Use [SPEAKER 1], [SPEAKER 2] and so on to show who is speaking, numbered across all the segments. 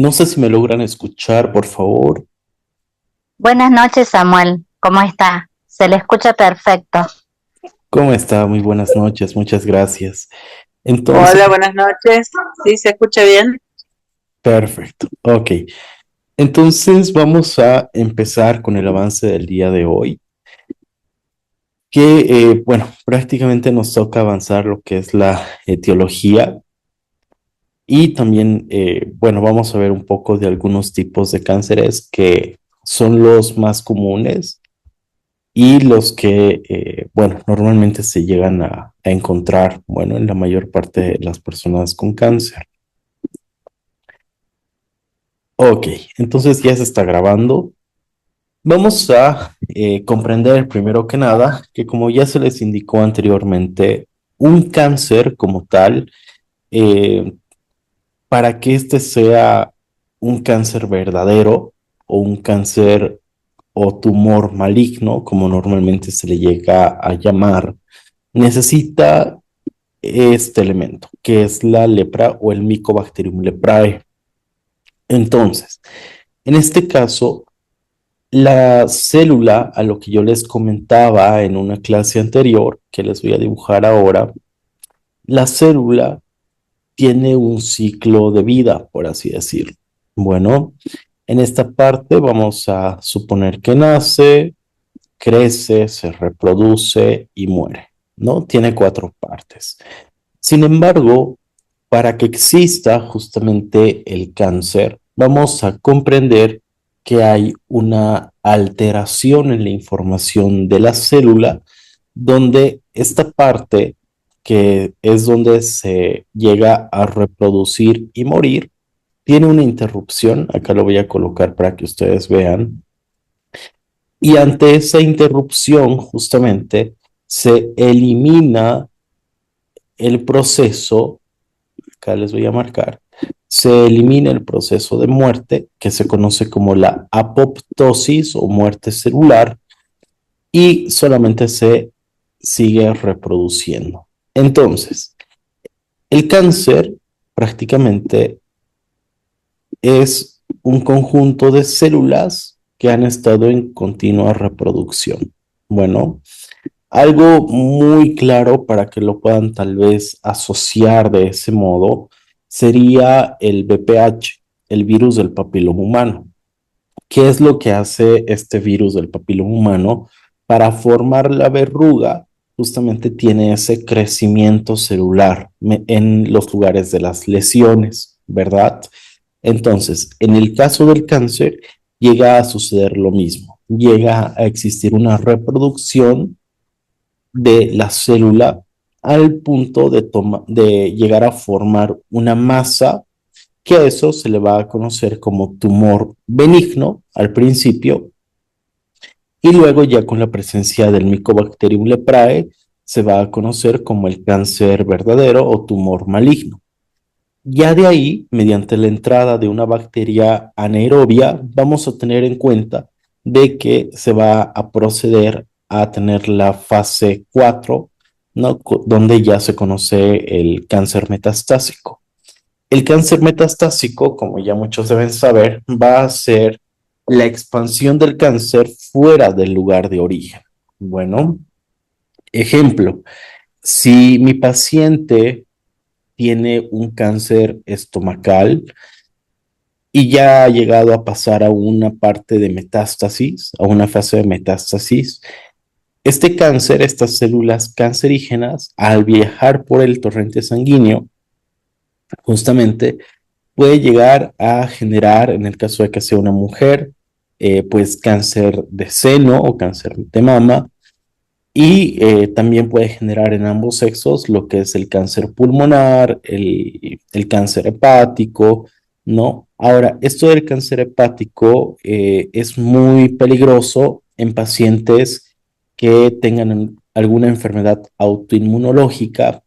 [SPEAKER 1] No sé si me logran escuchar, por favor.
[SPEAKER 2] Buenas noches, Samuel. ¿Cómo está? Se le escucha perfecto.
[SPEAKER 1] ¿Cómo está? Muy buenas noches, muchas gracias. Entonces,
[SPEAKER 3] Hola, buenas noches. ¿Sí se escucha bien?
[SPEAKER 1] perfecto. Ok. Entonces vamos a empezar con el avance del día de hoy, que, bueno, prácticamente nos toca avanzar lo que es la etiología y también, bueno, vamos a ver un poco de algunos tipos de cánceres que son los más comunes y los que, bueno, normalmente se llegan a encontrar, bueno, en la mayor parte de las personas con cáncer. Ok, entonces ya se está grabando. Vamos a comprender primero que nada que como ya se les indicó anteriormente, un cáncer como tal, eh, para que este sea un cáncer verdadero o un cáncer o tumor maligno, como normalmente se le llega a llamar, necesita este elemento, que es la lepra o el Mycobacterium leprae. Entonces, en este caso, la célula, a lo que yo les comentaba en una clase anterior, que les voy a dibujar ahora, la célula tiene un ciclo de vida, por así decirlo. Bueno, en esta parte vamos a suponer que nace, crece, se reproduce y muere, ¿no? Tiene cuatro partes. Sin embargo, para que exista justamente el cáncer, vamos a comprender que hay una alteración en la información de la célula, donde esta parte, que es donde se llega a reproducir y morir, tiene una interrupción. Acá lo voy a colocar para que ustedes vean. Y ante esa interrupción, justamente, se elimina el proceso. Acá les voy a marcar, se elimina el proceso de muerte, que se conoce como la apoptosis o muerte celular, y solamente se sigue reproduciendo. Entonces, el cáncer prácticamente es un conjunto de células que han estado en continua reproducción. Bueno, algo muy claro para que lo puedan tal vez asociar de ese modo sería el VPH, el virus del papiloma humano. ¿Qué es lo que hace este virus del papiloma humano? Para formar la verruga, justamente tiene ese crecimiento celular en los lugares de las lesiones, ¿verdad? Entonces, en el caso del cáncer, llega a suceder lo mismo. Llega a existir una reproducción de la célula al punto de llegar a formar una masa, que a eso se le va a conocer como tumor benigno al principio, y luego ya con la presencia del Mycobacterium leprae se va a conocer como el cáncer verdadero o tumor maligno. Ya de ahí, mediante la entrada de una bacteria anaerobia, vamos a tener en cuenta de que se va a proceder a tener la fase 4, ¿no? Donde ya se conoce el cáncer metastásico. El cáncer metastásico, como ya muchos deben saber, va a ser la expansión del cáncer fuera del lugar de origen. Bueno, ejemplo, si mi paciente tiene un cáncer estomacal y ya ha llegado a pasar a una parte de metástasis, a una fase de metástasis, este cáncer, estas células cancerígenas, al viajar por el torrente sanguíneo, justamente puede llegar a generar, en el caso de que sea una mujer, pues cáncer de seno o cáncer de mama, y también puede generar en ambos sexos lo que es el cáncer pulmonar, el cáncer hepático, ¿no? Ahora, esto del cáncer hepático es muy peligroso en pacientes que tengan alguna enfermedad autoinmunológica,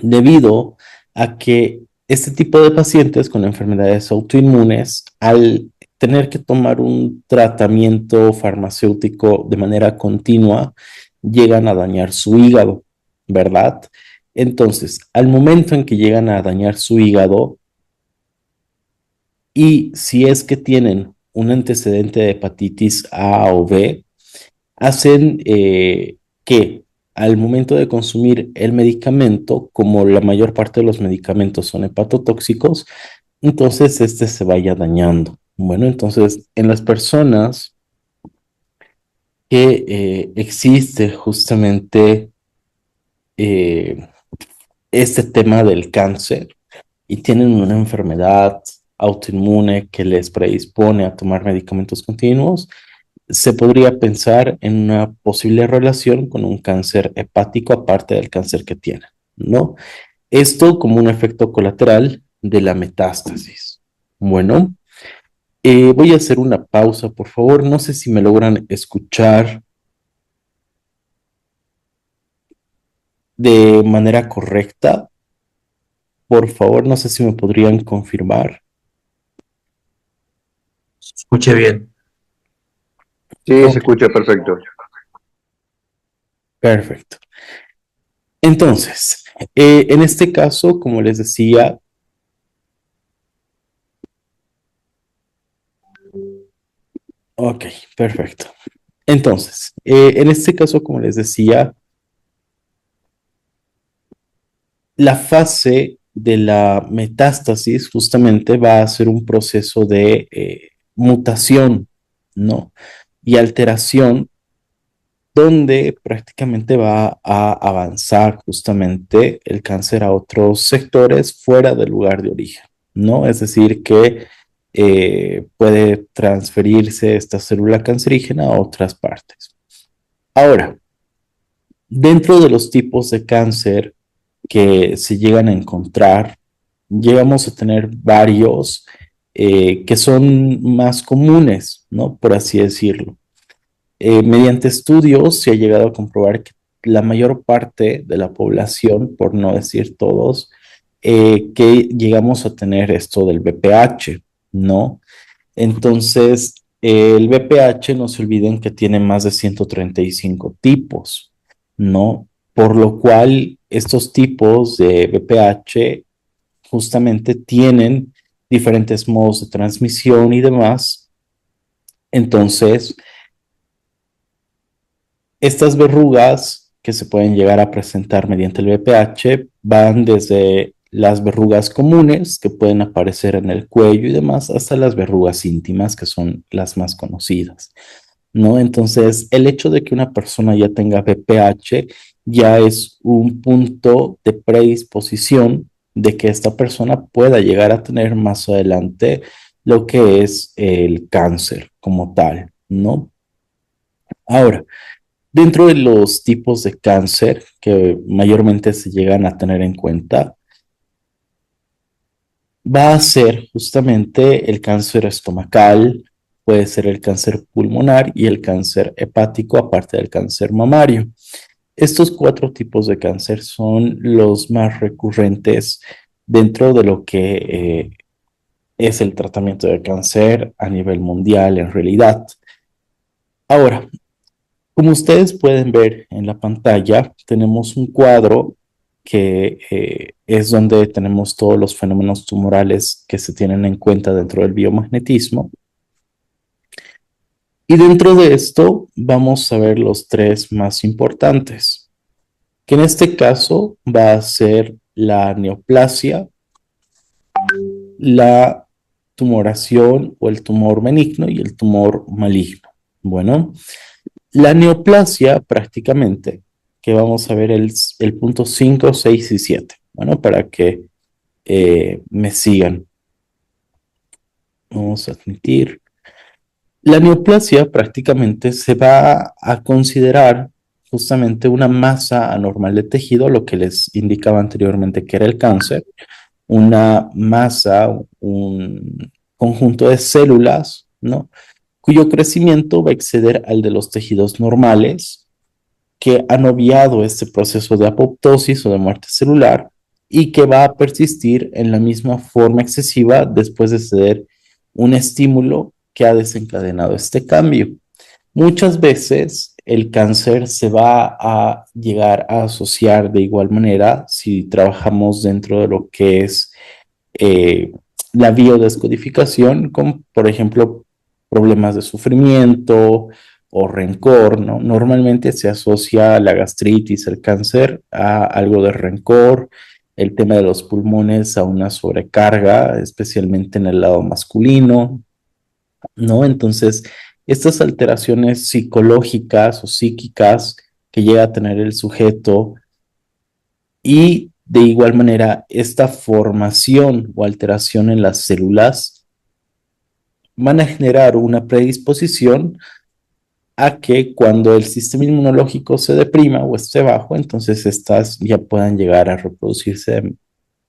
[SPEAKER 1] debido a que este tipo de pacientes con enfermedades autoinmunes, al tener que tomar un tratamiento farmacéutico de manera continua, llegan a dañar su hígado, ¿verdad? Entonces, al momento en que llegan a dañar su hígado, y si es que tienen un antecedente de hepatitis A o B, hacen que al momento de consumir el medicamento, como la mayor parte de los medicamentos son hepatotóxicos, entonces este se vaya dañando. Bueno, entonces en las personas que existe justamente eh, este tema del cáncer y tienen una enfermedad autoinmune que les predispone a tomar medicamentos continuos, se podría pensar en una posible relación con un cáncer hepático aparte del cáncer que tienen, ¿no? Esto como un efecto colateral de la metástasis. Bueno, voy a hacer una pausa, por favor. No sé si me logran escuchar de manera correcta. Por favor, no sé si me podrían confirmar.
[SPEAKER 4] Escuche bien.
[SPEAKER 5] Sí, se
[SPEAKER 1] Ok,
[SPEAKER 5] escucha perfecto.
[SPEAKER 1] perfecto. Entonces, en este caso, como les decía, ok, perfecto. Entonces, en este caso, como les decía, la fase de la metástasis justamente va a ser un proceso de mutación, ¿no? Y alteración donde prácticamente va a avanzar justamente el cáncer a otros sectores fuera del lugar de origen, ¿no? Es decir, que puede transferirse esta célula cancerígena a otras partes. Ahora, dentro de los tipos de cáncer que se llegan a encontrar, llegamos a tener varios que son más comunes, ¿no? Por así decirlo. Mediante estudios se ha llegado a comprobar que la mayor parte de la población, por no decir todos, que llegamos a tener esto del VPH, ¿no? Entonces, el VPH, no se olviden que tiene más de 135 tipos, ¿no? Por lo cual, estos tipos de VPH justamente tienen diferentes modos de transmisión y demás. Entonces, estas verrugas que se pueden llegar a presentar mediante el VPH van desde las verrugas comunes que pueden aparecer en el cuello y demás hasta las verrugas íntimas que son las más conocidas, ¿no? Entonces, el hecho de que una persona ya tenga VPH ya es un punto de predisposición de que esta persona pueda llegar a tener más adelante lo que es el cáncer como tal, ¿no? Ahora, dentro de los tipos de cáncer que mayormente se llegan a tener en cuenta, va a ser justamente el cáncer estomacal, puede ser el cáncer pulmonar y el cáncer hepático, aparte del cáncer mamario. Estos cuatro tipos de cáncer son los más recurrentes dentro de lo que es el tratamiento de cáncer a nivel mundial en realidad. Ahora, como ustedes pueden ver en la pantalla, tenemos un cuadro que es donde tenemos todos los fenómenos tumorales que se tienen en cuenta dentro del biomagnetismo. Y dentro de esto vamos a ver los tres más importantes, que en este caso va a ser la neoplasia, la tumoración o el tumor benigno y el tumor maligno. Bueno, la neoplasia prácticamente, que vamos a ver el punto 5, 6 y 7. Bueno, para que me sigan. Vamos a admitir. La neoplasia prácticamente se va a considerar justamente una masa anormal de tejido, lo que les indicaba anteriormente que era el cáncer, una masa, un conjunto de células, ¿no? Cuyo crecimiento va a exceder al de los tejidos normales que han obviado este proceso de apoptosis o de muerte celular y que va a persistir en la misma forma excesiva después de ceder un estímulo que ha desencadenado este cambio. Muchas veces el cáncer se va a llegar a asociar de igual manera si trabajamos dentro de lo que es eh, la biodescodificación con, por ejemplo, problemas de sufrimiento o rencor, ¿no? Normalmente se asocia la gastritis, el cáncer a algo de rencor, el tema de los pulmones a una sobrecarga, especialmente en el lado masculino, ¿no? Entonces, estas alteraciones psicológicas o psíquicas que llega a tener el sujeto y de igual manera esta formación o alteración en las células van a generar una predisposición a que cuando el sistema inmunológico se deprima o esté bajo, entonces estas ya puedan llegar a reproducirse de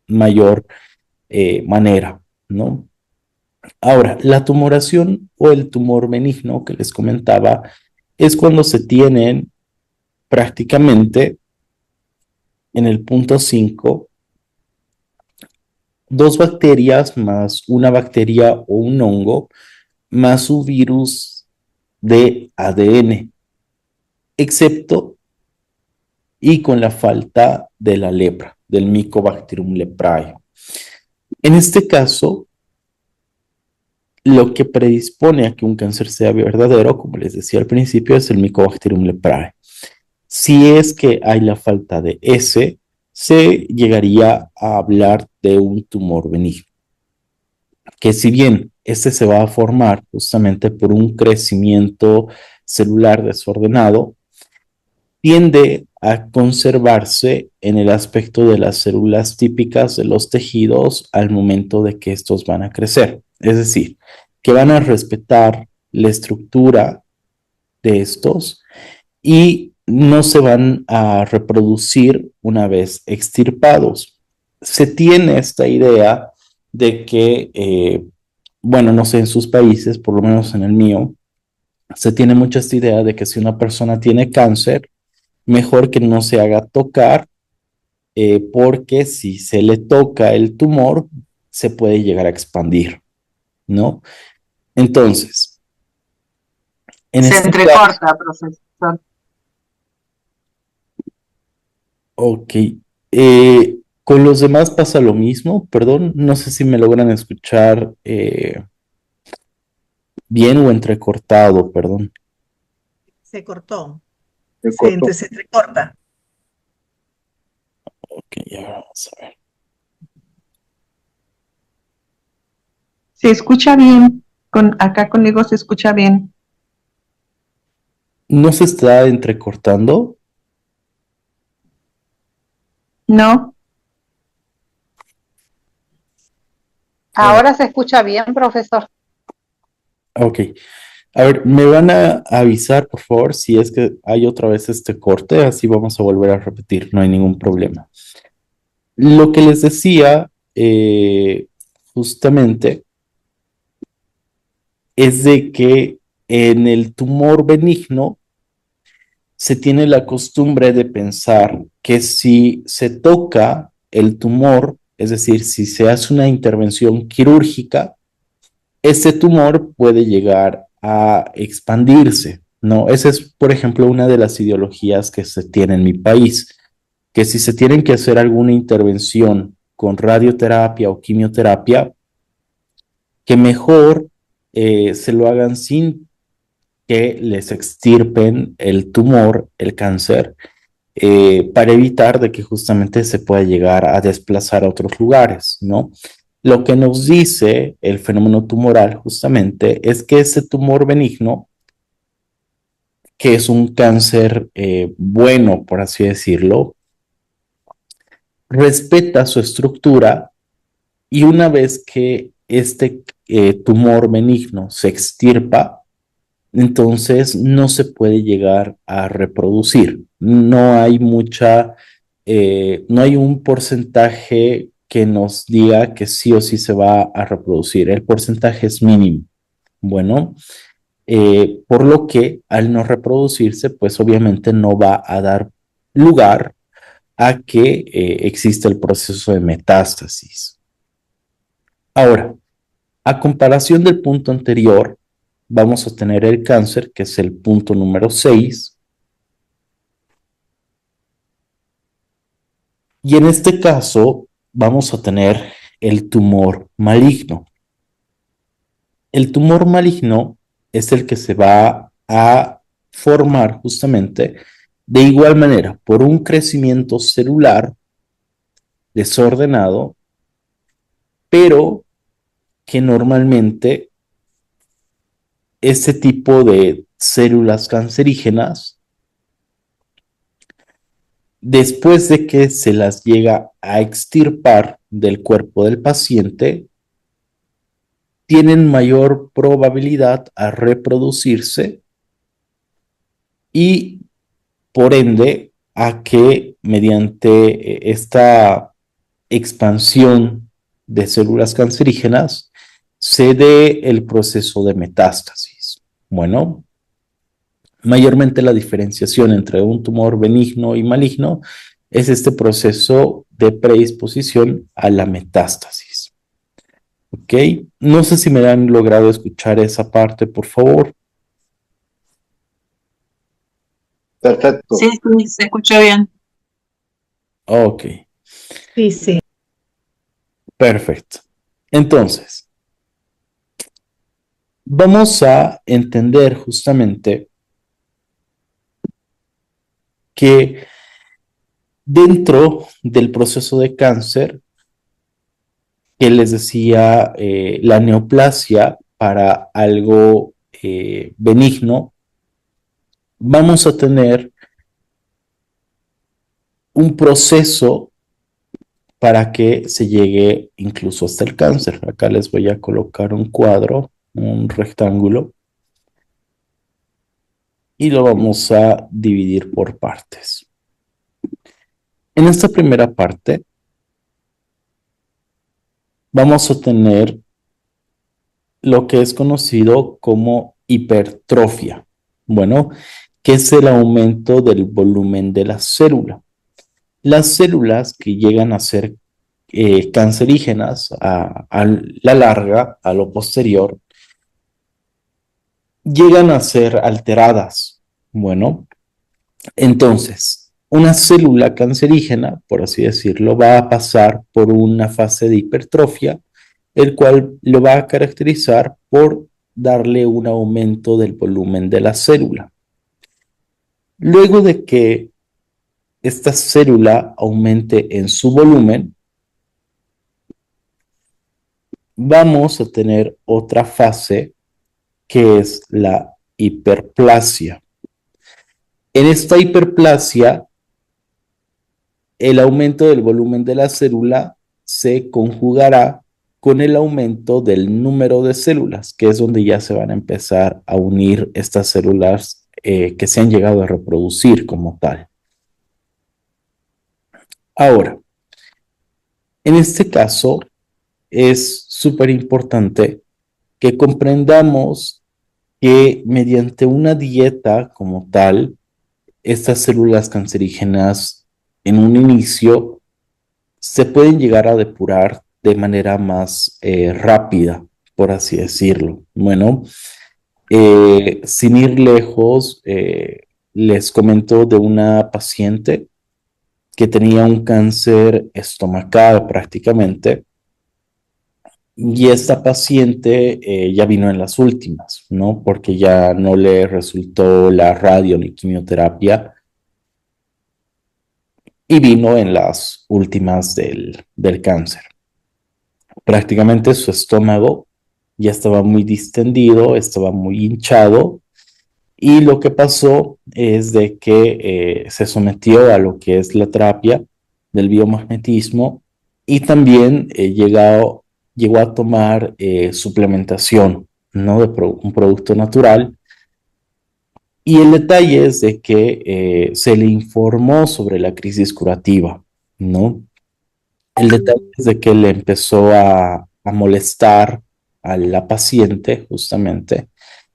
[SPEAKER 1] mayor manera, ¿no? Ahora, la tumoración o el tumor benigno que les comentaba es cuando se tienen prácticamente en el punto 5 dos bacterias más una bacteria o un hongo más un virus de ADN, excepto y con la falta de la lepra, del Mycobacterium leprae. En este caso, lo que predispone a que un cáncer sea verdadero, como les decía al principio, es el Mycobacterium leprae. Si es que hay la falta de ese, se llegaría a hablar de un tumor benigno, que si bien este se va a formar justamente por un crecimiento celular desordenado, tiende a conservarse en el aspecto de las células típicas de los tejidos al momento de que estos van a crecer. Es decir, que van a respetar la estructura de estos y no se van a reproducir una vez extirpados. Se tiene esta idea de que, bueno, no sé en sus países, por lo menos en el mío, se tiene mucha esta idea de que si una persona tiene cáncer, mejor que no se haga tocar, porque si se le toca el tumor, se puede llegar a expandir, ¿no? Entonces, en
[SPEAKER 3] Se
[SPEAKER 1] este caso,
[SPEAKER 3] entrecorta, profesor.
[SPEAKER 1] ok, con los demás pasa lo mismo, perdón, no sé si me logran escuchar bien o entrecortado, perdón.
[SPEAKER 4] Se cortó,
[SPEAKER 5] Se cortó.
[SPEAKER 4] se entrecorta.
[SPEAKER 1] Ok, ya vamos a ver.
[SPEAKER 6] Se escucha bien. Acá conmigo se escucha bien.
[SPEAKER 1] ¿No se está entrecortando?
[SPEAKER 6] ¿No?
[SPEAKER 1] Eh,
[SPEAKER 2] Ahora se escucha bien, profesor.
[SPEAKER 1] ok. A ver, me van a avisar, por favor, si es que hay otra vez este corte, así vamos a volver a repetir, no hay ningún problema. Lo que les decía, justamente, es de que en el tumor benigno se tiene la costumbre de pensar que si se toca el tumor, es decir, si se hace una intervención quirúrgica, ese tumor puede llegar a expandirse, ¿no? Esa es, por ejemplo, una de las ideologías que se tiene en mi país, que si se tienen que hacer alguna intervención con radioterapia o quimioterapia, que mejor se lo hagan sin que les extirpen el tumor, el cáncer, para evitar de que justamente se pueda llegar a desplazar a otros lugares, ¿no? Lo que nos dice el fenómeno tumoral justamente es que ese tumor benigno, que es un cáncer bueno, por así decirlo, respeta su estructura y una vez que este tumor benigno se extirpa, entonces no se puede llegar a reproducir. No hay no hay un porcentaje que nos diga que sí o sí se va a reproducir. El porcentaje es mínimo. Bueno, por lo que al no reproducirse, pues obviamente no va a dar lugar a que exista el proceso de metástasis. Ahora, a comparación del punto anterior, vamos a tener el cáncer, que es el punto número 6. Y en este caso, vamos a tener el tumor maligno. El tumor maligno es el que se va a formar justamente de igual manera por un crecimiento celular desordenado, pero que normalmente ese tipo de células cancerígenas, después de que se las llega a extirpar del cuerpo del paciente, tienen mayor probabilidad a reproducirse y por ende a que mediante esta expansión de células cancerígenas se dé el proceso de metástasis. Bueno, mayormente la diferenciación entre un tumor benigno y maligno es este proceso de predisposición a la metástasis. ¿Ok? No sé si me han logrado escuchar esa parte, por favor.
[SPEAKER 5] Perfecto.
[SPEAKER 3] Sí, sí, se escucha bien.
[SPEAKER 1] Ok,
[SPEAKER 4] Sí, sí.
[SPEAKER 1] perfecto. Entonces, vamos a entender justamente que dentro del proceso de cáncer, que les decía, la neoplasia para algo benigno, vamos a tener un proceso para que se llegue incluso hasta el cáncer. Acá les voy a colocar un cuadro, un rectángulo, y lo vamos a dividir por partes. En esta primera parte vamos a tener lo que es conocido como hipertrofia. Bueno, que es el aumento del volumen de la célula. Las células que llegan a ser cancerígenas a la larga, a lo posterior, llegan a ser alteradas. Bueno, entonces, una célula cancerígena, por así decirlo, va a pasar por una fase de hipertrofia, el cual lo va a caracterizar por darle un aumento del volumen de la célula. Luego de que esta célula aumente en su volumen, vamos a tener otra fase que es la hiperplasia. En esta hiperplasia, el aumento del volumen de la célula se conjugará con el aumento del número de células, que es donde ya se van a empezar a unir estas células que se han llegado a reproducir como tal. Ahora, en este caso es súper importante que comprendamos que mediante una dieta como tal, estas células cancerígenas en un inicio se pueden llegar a depurar de manera más rápida, por así decirlo. Bueno, sin ir lejos, les comento de una paciente que tenía un cáncer estomacal prácticamente, y esta paciente ya vino en las últimas, ¿no? Porque ya no le resultó la radio ni quimioterapia y vino en las últimas del cáncer. Prácticamente su estómago ya estaba muy distendido, estaba muy hinchado, y lo que pasó es de que se sometió a lo que es la terapia del biomagnetismo y también llegó a tomar suplementación, ¿no? De un producto natural. Y el detalle es de que se le informó sobre la crisis curativa, ¿no? El detalle es de que le empezó a molestar a la paciente justamente,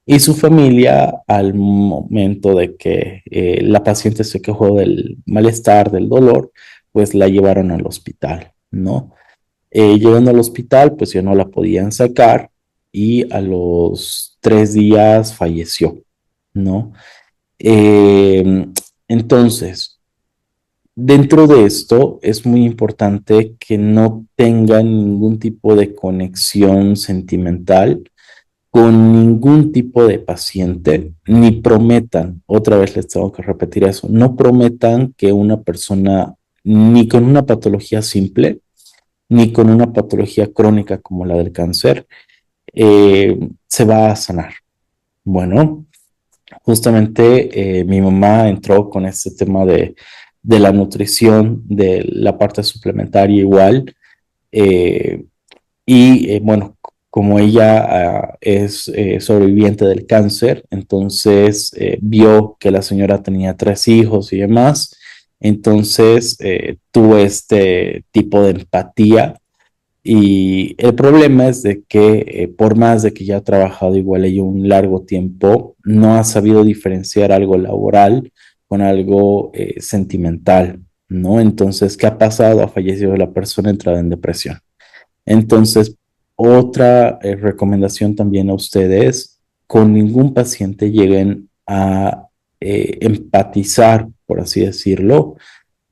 [SPEAKER 1] y su familia al momento de que la paciente se quejó del malestar, del dolor, pues la llevaron al hospital, ¿no? Llegando al hospital, pues ya no la podían sacar y a los 3 días falleció, ¿no? Eh, entonces, Dentro de esto es muy importante que no tengan ningún tipo de conexión sentimental con ningún tipo de paciente, ni prometan, otra vez les tengo que repetir eso, no prometan que una persona, ni con una patología simple, ni con una patología crónica como la del cáncer, se va a sanar. Bueno, justamente mi mamá entró con este tema de la nutrición, de la parte suplementaria igual, eh, y bueno, como ella es sobreviviente del cáncer, entonces vio que la señora tenía 3 hijos y demás, entonces tuvo este tipo de empatía. Y el problema es de que por más de que ya ha trabajado igual ella un largo tiempo, no ha sabido diferenciar algo laboral con algo sentimental, ¿no? Entonces, ¿qué ha pasado? Ha fallecido la persona entrada en depresión. Entonces, otra recomendación también a ustedes, con ningún paciente lleguen a empatizar, por así decirlo,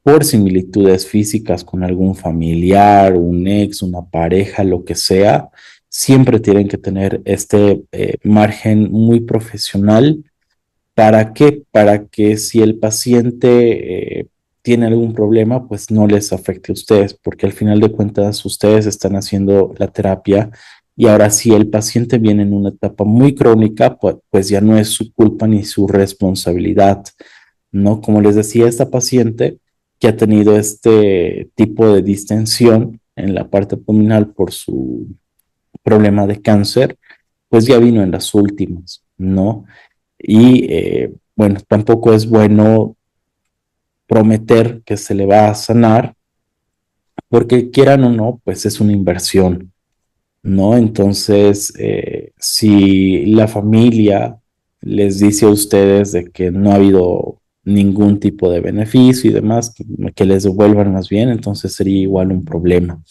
[SPEAKER 1] por similitudes físicas con algún familiar, un ex, una pareja, lo que sea. Siempre tienen que tener este margen muy profesional. ¿Para qué? Para que si el paciente tiene algún problema, pues no les afecte a ustedes, porque al final de cuentas ustedes están haciendo la terapia y ahora si el paciente viene en una etapa muy crónica, pues ya no es su culpa ni su responsabilidad, ¿no? Como les decía, esta paciente que ha tenido este tipo de distensión en la parte abdominal por su problema de cáncer, pues ya vino en las últimas, ¿no? Y bueno, tampoco es bueno prometer que se le va a sanar, porque quieran o no, pues es una inversión, ¿no? Entonces, si la familia les dice a ustedes de que no ha habido ningún tipo de beneficio y demás, que les devuelvan más bien, entonces sería igual un problema,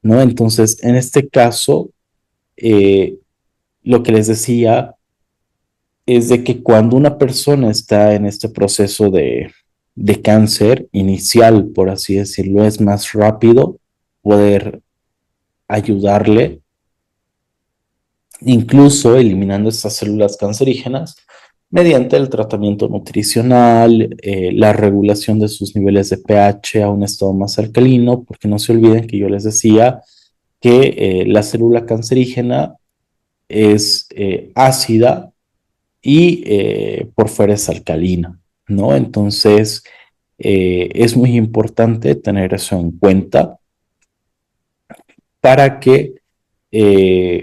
[SPEAKER 1] ¿no? Entonces, en este caso, eh, lo que les decía es de que cuando una persona está en este proceso de cáncer inicial, por así decirlo, es más rápido poder ayudarle, incluso eliminando estas células cancerígenas mediante el tratamiento nutricional, la regulación de sus niveles de pH a un estado más alcalino, porque no se olviden que yo les decía que la célula cancerígena es ácida y por fuera es alcalina, ¿no? Entonces, es muy importante tener eso en cuenta para que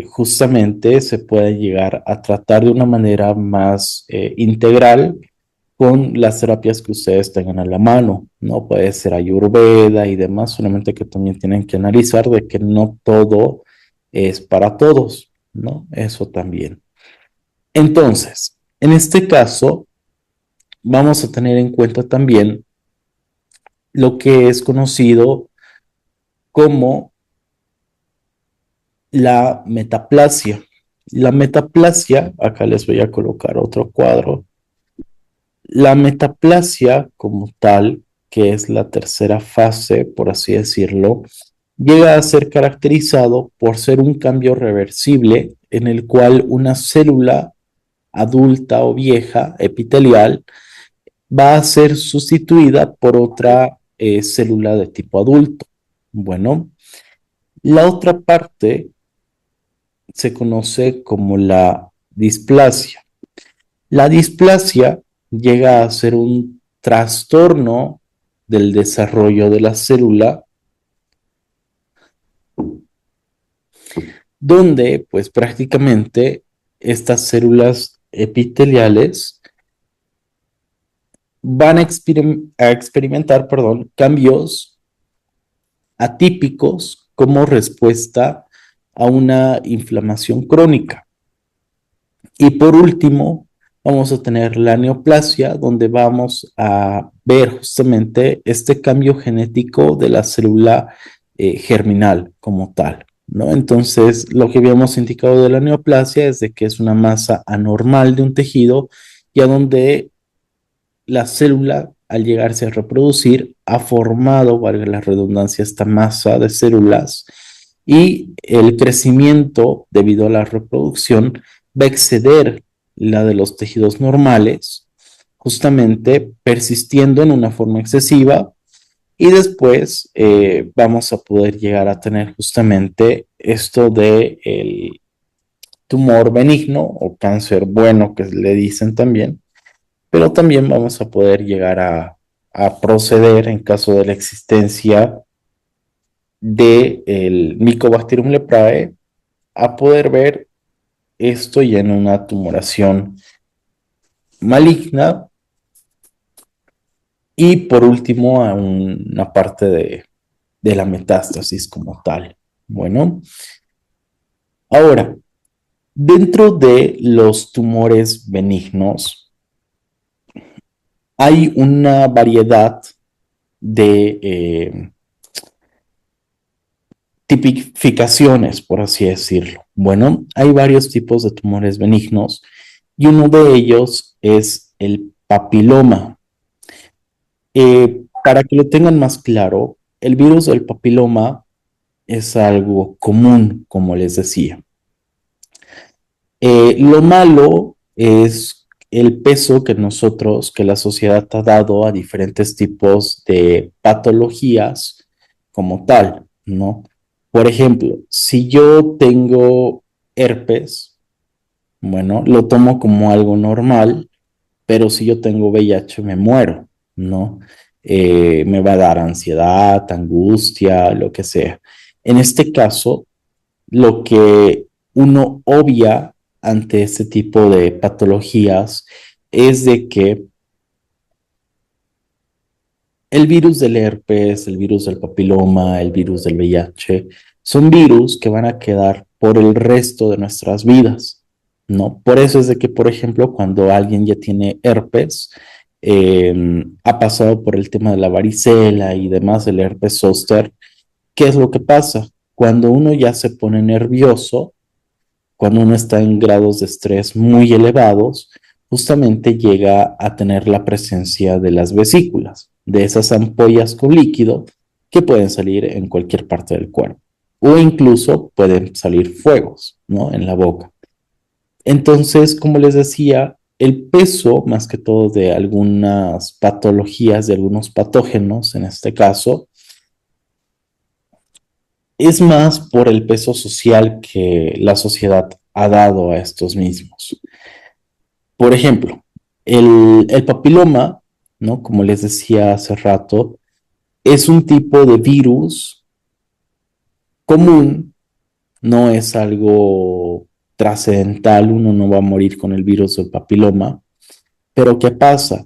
[SPEAKER 1] justamente se pueda llegar a tratar de una manera más integral con las terapias que ustedes tengan a la mano, ¿no? Puede ser ayurveda y demás, solamente que también tienen que analizar de que no todo es para todos, ¿no? Eso también. Entonces, en este caso, vamos a tener en cuenta también lo que es conocido como la metaplasia. La metaplasia, acá les voy a colocar otro cuadro. La metaplasia como tal, que es la tercera fase, por así decirlo, llega a ser caracterizado por ser un cambio reversible en el cual una célula adulta o vieja epitelial va a ser sustituida por otra célula de tipo adulto. Bueno, la otra parte se conoce como la displasia. La displasia llega a ser un trastorno del desarrollo de la célula donde pues prácticamente estas células epiteliales van a experimentar, perdón, cambios atípicos como respuesta a una inflamación crónica. Y por último, vamos a tener la neoplasia, donde vamos a ver justamente este cambio genético de la célula germinal como tal, ¿no? Entonces, lo que habíamos indicado de la neoplasia es de que es una masa anormal de un tejido y a donde la célula al llegarse a reproducir, ha formado, valga la redundancia, esta masa de células y el crecimiento debido a la reproducción va a exceder la de los tejidos normales, justamente persistiendo en una forma excesiva y después vamos a poder llegar a tener justamente esto de el tumor benigno o cáncer bueno que le dicen también, pero también vamos a poder llegar a proceder en caso de la existencia del Mycobacterium leprae a poder ver esto ya en una tumoración maligna y por último a una parte de la metástasis como tal. Bueno, ahora, dentro de los tumores benignos hay una variedad de tipificaciones, por así decirlo. Bueno, hay varios tipos de tumores benignos y uno de ellos es el papiloma. Para que lo tengan más claro, el virus del papiloma es algo común, como les decía. Lo malo es el peso que nosotros, que la sociedad ha dado a diferentes tipos de patologías como tal, ¿no? Por ejemplo, si yo tengo herpes, bueno, lo tomo como algo normal, pero si yo tengo VIH me muero, ¿no? Me va a dar ansiedad, angustia, lo que sea. En este caso, lo que uno obvia ante este tipo de patologías es de que el virus del herpes, el virus del papiloma, el virus del VIH, son virus que van a quedar por el resto de nuestras vidas, ¿no? Por eso es de que, por ejemplo, cuando alguien ya tiene herpes, ha pasado por el tema de la varicela y demás, el herpes zóster, ¿qué es lo que pasa? Cuando uno ya se pone nervioso, cuando uno está en grados de estrés muy elevados, justamente llega a tener la presencia de las vesículas, de esas ampollas con líquido que pueden salir en cualquier parte del cuerpo o incluso pueden salir fuegos, ¿no? En la boca. Entonces, como les decía, el peso, más que todo de algunas patologías, de algunos patógenos, en este caso, es más por el peso social que la sociedad ha dado a estos mismos. Por ejemplo, el papiloma, ¿no? Como les decía hace rato, es un tipo de virus común, no es algo trascendental, uno no va a morir con el virus del papiloma, pero ¿qué pasa?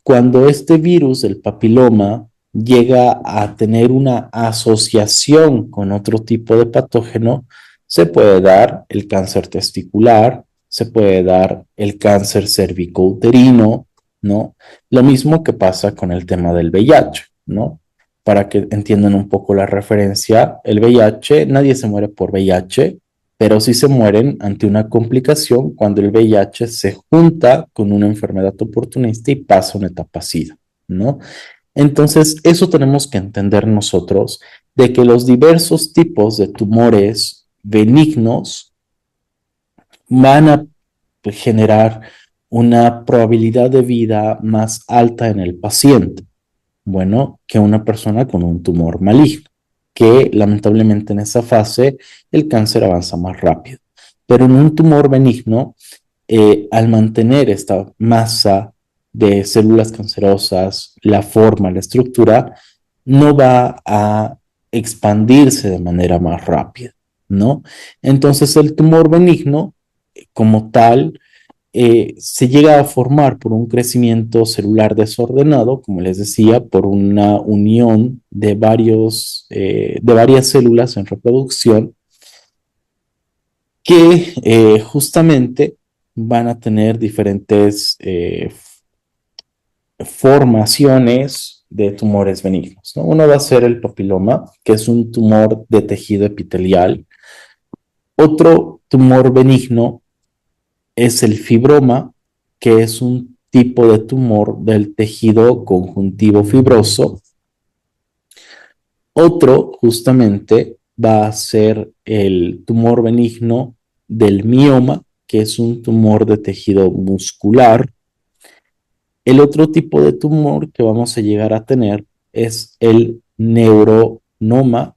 [SPEAKER 1] Cuando este virus del papiloma llega a tener una asociación con otro tipo de patógeno, se puede dar el cáncer testicular, se puede dar el cáncer cervicouterino, ¿no? Lo mismo que pasa con el tema del VIH, ¿no? Para que entiendan un poco la referencia, el VIH, nadie se muere por VIH, pero sí se mueren ante una complicación cuando el VIH se junta con una enfermedad oportunista y pasa a una etapa SIDA, ¿no? Entonces, eso tenemos que entender nosotros, de que los diversos tipos de tumores benignos van a generar una probabilidad de vida más alta en el paciente, bueno, que una persona con un tumor maligno, que lamentablemente en esa fase el cáncer avanza más rápido. Pero en un tumor benigno, al mantener esta masa de células cancerosas, la forma, la estructura, no va a expandirse de manera más rápida, ¿no? Entonces el tumor benigno, como tal, se llega a formar por un crecimiento celular desordenado, como les decía, por una unión de varias células en reproducción que justamente van a tener diferentes formaciones de tumores benignos, ¿no? Uno va a ser el papiloma, que es un tumor de tejido epitelial. Otro tumor benigno es el fibroma, que es un tipo de tumor del tejido conjuntivo fibroso. Otro justamente va a ser el tumor benigno del mioma, que es un tumor de tejido muscular. El otro tipo de tumor que vamos a llegar a tener es el neuronoma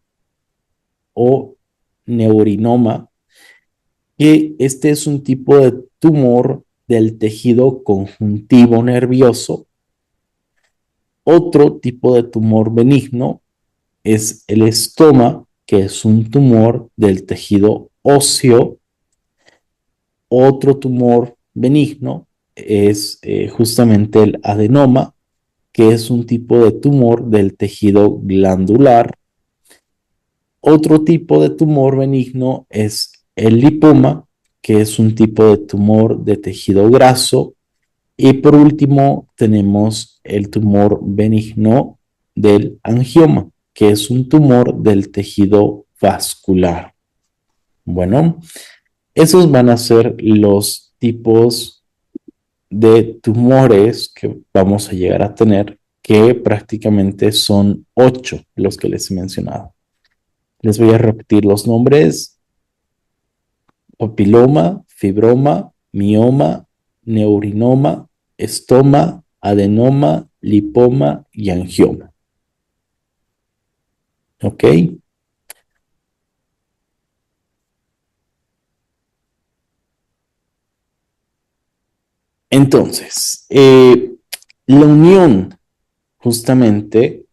[SPEAKER 1] o neurinoma, que este es un tipo de tumor del tejido conjuntivo nervioso. Otro tipo de tumor benigno es el estoma, que es un tumor del tejido óseo. Otro tumor benigno es justamente el adenoma, que es un tipo de tumor del tejido glandular. Otro tipo de tumor benigno es el lipoma, que es un tipo de tumor de tejido graso. Y por último, tenemos el tumor benigno del angioma, que es un tumor del tejido vascular. Bueno, esos van a ser los tipos de tumores que vamos a llegar a tener, que prácticamente son 8 los que les he mencionado. Les voy a repetir los nombres: papiloma, fibroma, mioma, neurinoma, estoma, adenoma, lipoma y angioma. ¿Ok? Entonces, la unión justamente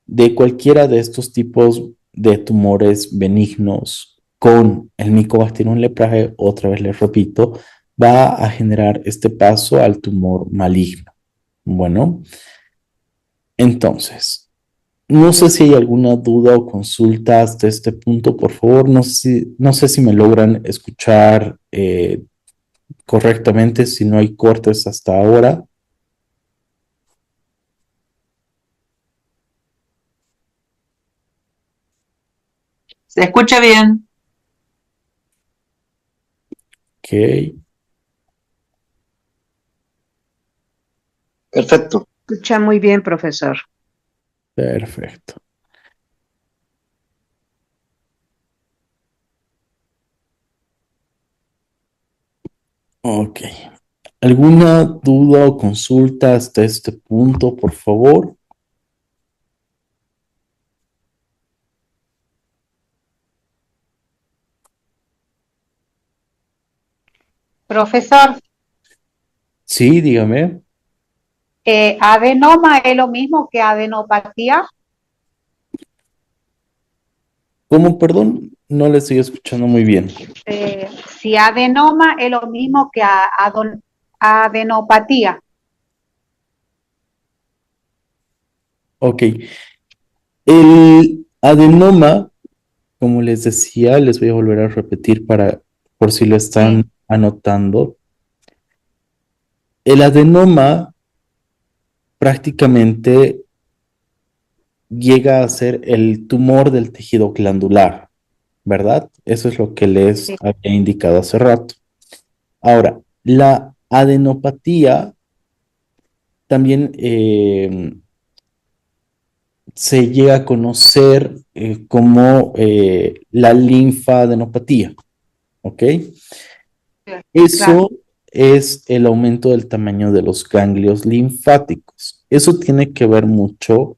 [SPEAKER 1] de cualquiera de estos tipos de tumores benignos con el Mycobacterium leprae, otra vez les repito, va a generar este paso al tumor maligno. Bueno, entonces, no sé si hay alguna duda o consulta hasta este punto, por favor. No sé si me logran escuchar correctamente, si no hay cortes hasta ahora.
[SPEAKER 3] ¿Se escucha bien?
[SPEAKER 1] Ok,
[SPEAKER 5] Perfecto.
[SPEAKER 6] Escucha muy bien, profesor.
[SPEAKER 1] perfecto. Ok. ¿Alguna duda o consulta hasta este punto, por favor?
[SPEAKER 7] Profesor,
[SPEAKER 1] Sí, dígame.
[SPEAKER 7] ¿adenoma es lo mismo que adenopatía?
[SPEAKER 1] ¿Cómo, perdón? No le estoy escuchando muy bien.
[SPEAKER 7] Si adenoma es lo mismo que adenopatía.
[SPEAKER 1] Ok. El adenoma, como les decía, les voy a volver a repetir por si lo
[SPEAKER 7] Sí,
[SPEAKER 1] están anotando. El adenoma prácticamente llega a ser el tumor del tejido glandular, ¿verdad? Eso es lo que les
[SPEAKER 7] sí,
[SPEAKER 1] había indicado hace rato. Ahora, la adenopatía también se llega a conocer como la linfadenopatía, ¿ok?
[SPEAKER 7] claro,
[SPEAKER 1] Eso es el aumento del tamaño de los ganglios linfáticos. Eso tiene que ver mucho,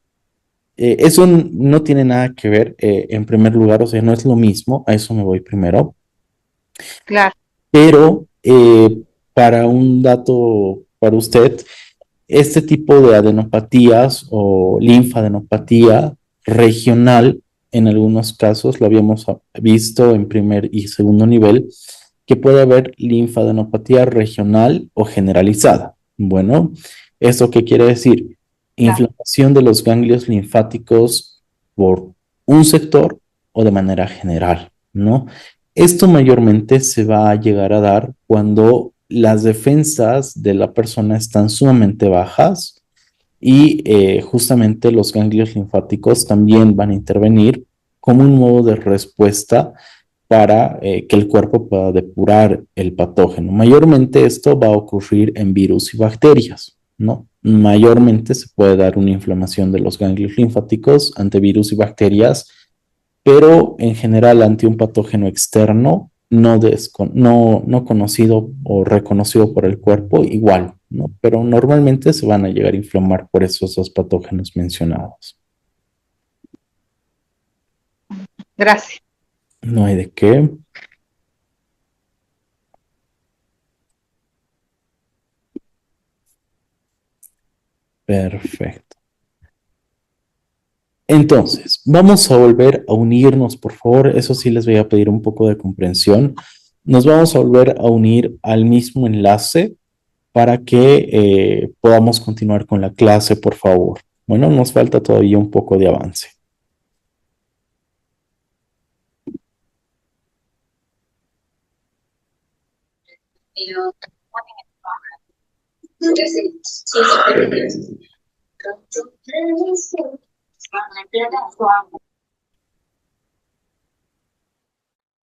[SPEAKER 1] eso no tiene nada que ver en primer lugar, o sea, no es lo mismo, a eso me voy primero,
[SPEAKER 7] claro,
[SPEAKER 1] pero para un dato para usted, este tipo de adenopatías o linfadenopatía regional, en algunos casos lo habíamos visto en primer y segundo nivel, que puede haber linfadenopatía regional o generalizada. Bueno, ¿eso qué quiere decir?
[SPEAKER 7] claro,
[SPEAKER 1] Inflamación de los ganglios linfáticos por un sector o de manera general, ¿no? Esto mayormente se va a llegar a dar cuando las defensas de la persona están sumamente bajas y justamente los ganglios linfáticos también van a intervenir como un modo de respuesta para que el cuerpo pueda depurar el patógeno. Mayormente esto va a ocurrir en virus y bacterias, ¿no? Mayormente se puede dar una inflamación de los ganglios linfáticos ante virus y bacterias, pero en general ante un patógeno externo no conocido o reconocido por el cuerpo, igual, ¿no? Pero normalmente se van a llegar a inflamar por esos dos patógenos mencionados.
[SPEAKER 7] Gracias.
[SPEAKER 1] No hay de qué. Perfecto. Entonces, vamos a volver a unirnos, por favor. Eso sí les voy a pedir un poco de comprensión. Nos vamos a volver a unir al mismo enlace para que podamos continuar con la clase, por favor. Bueno, nos falta todavía un poco de avance.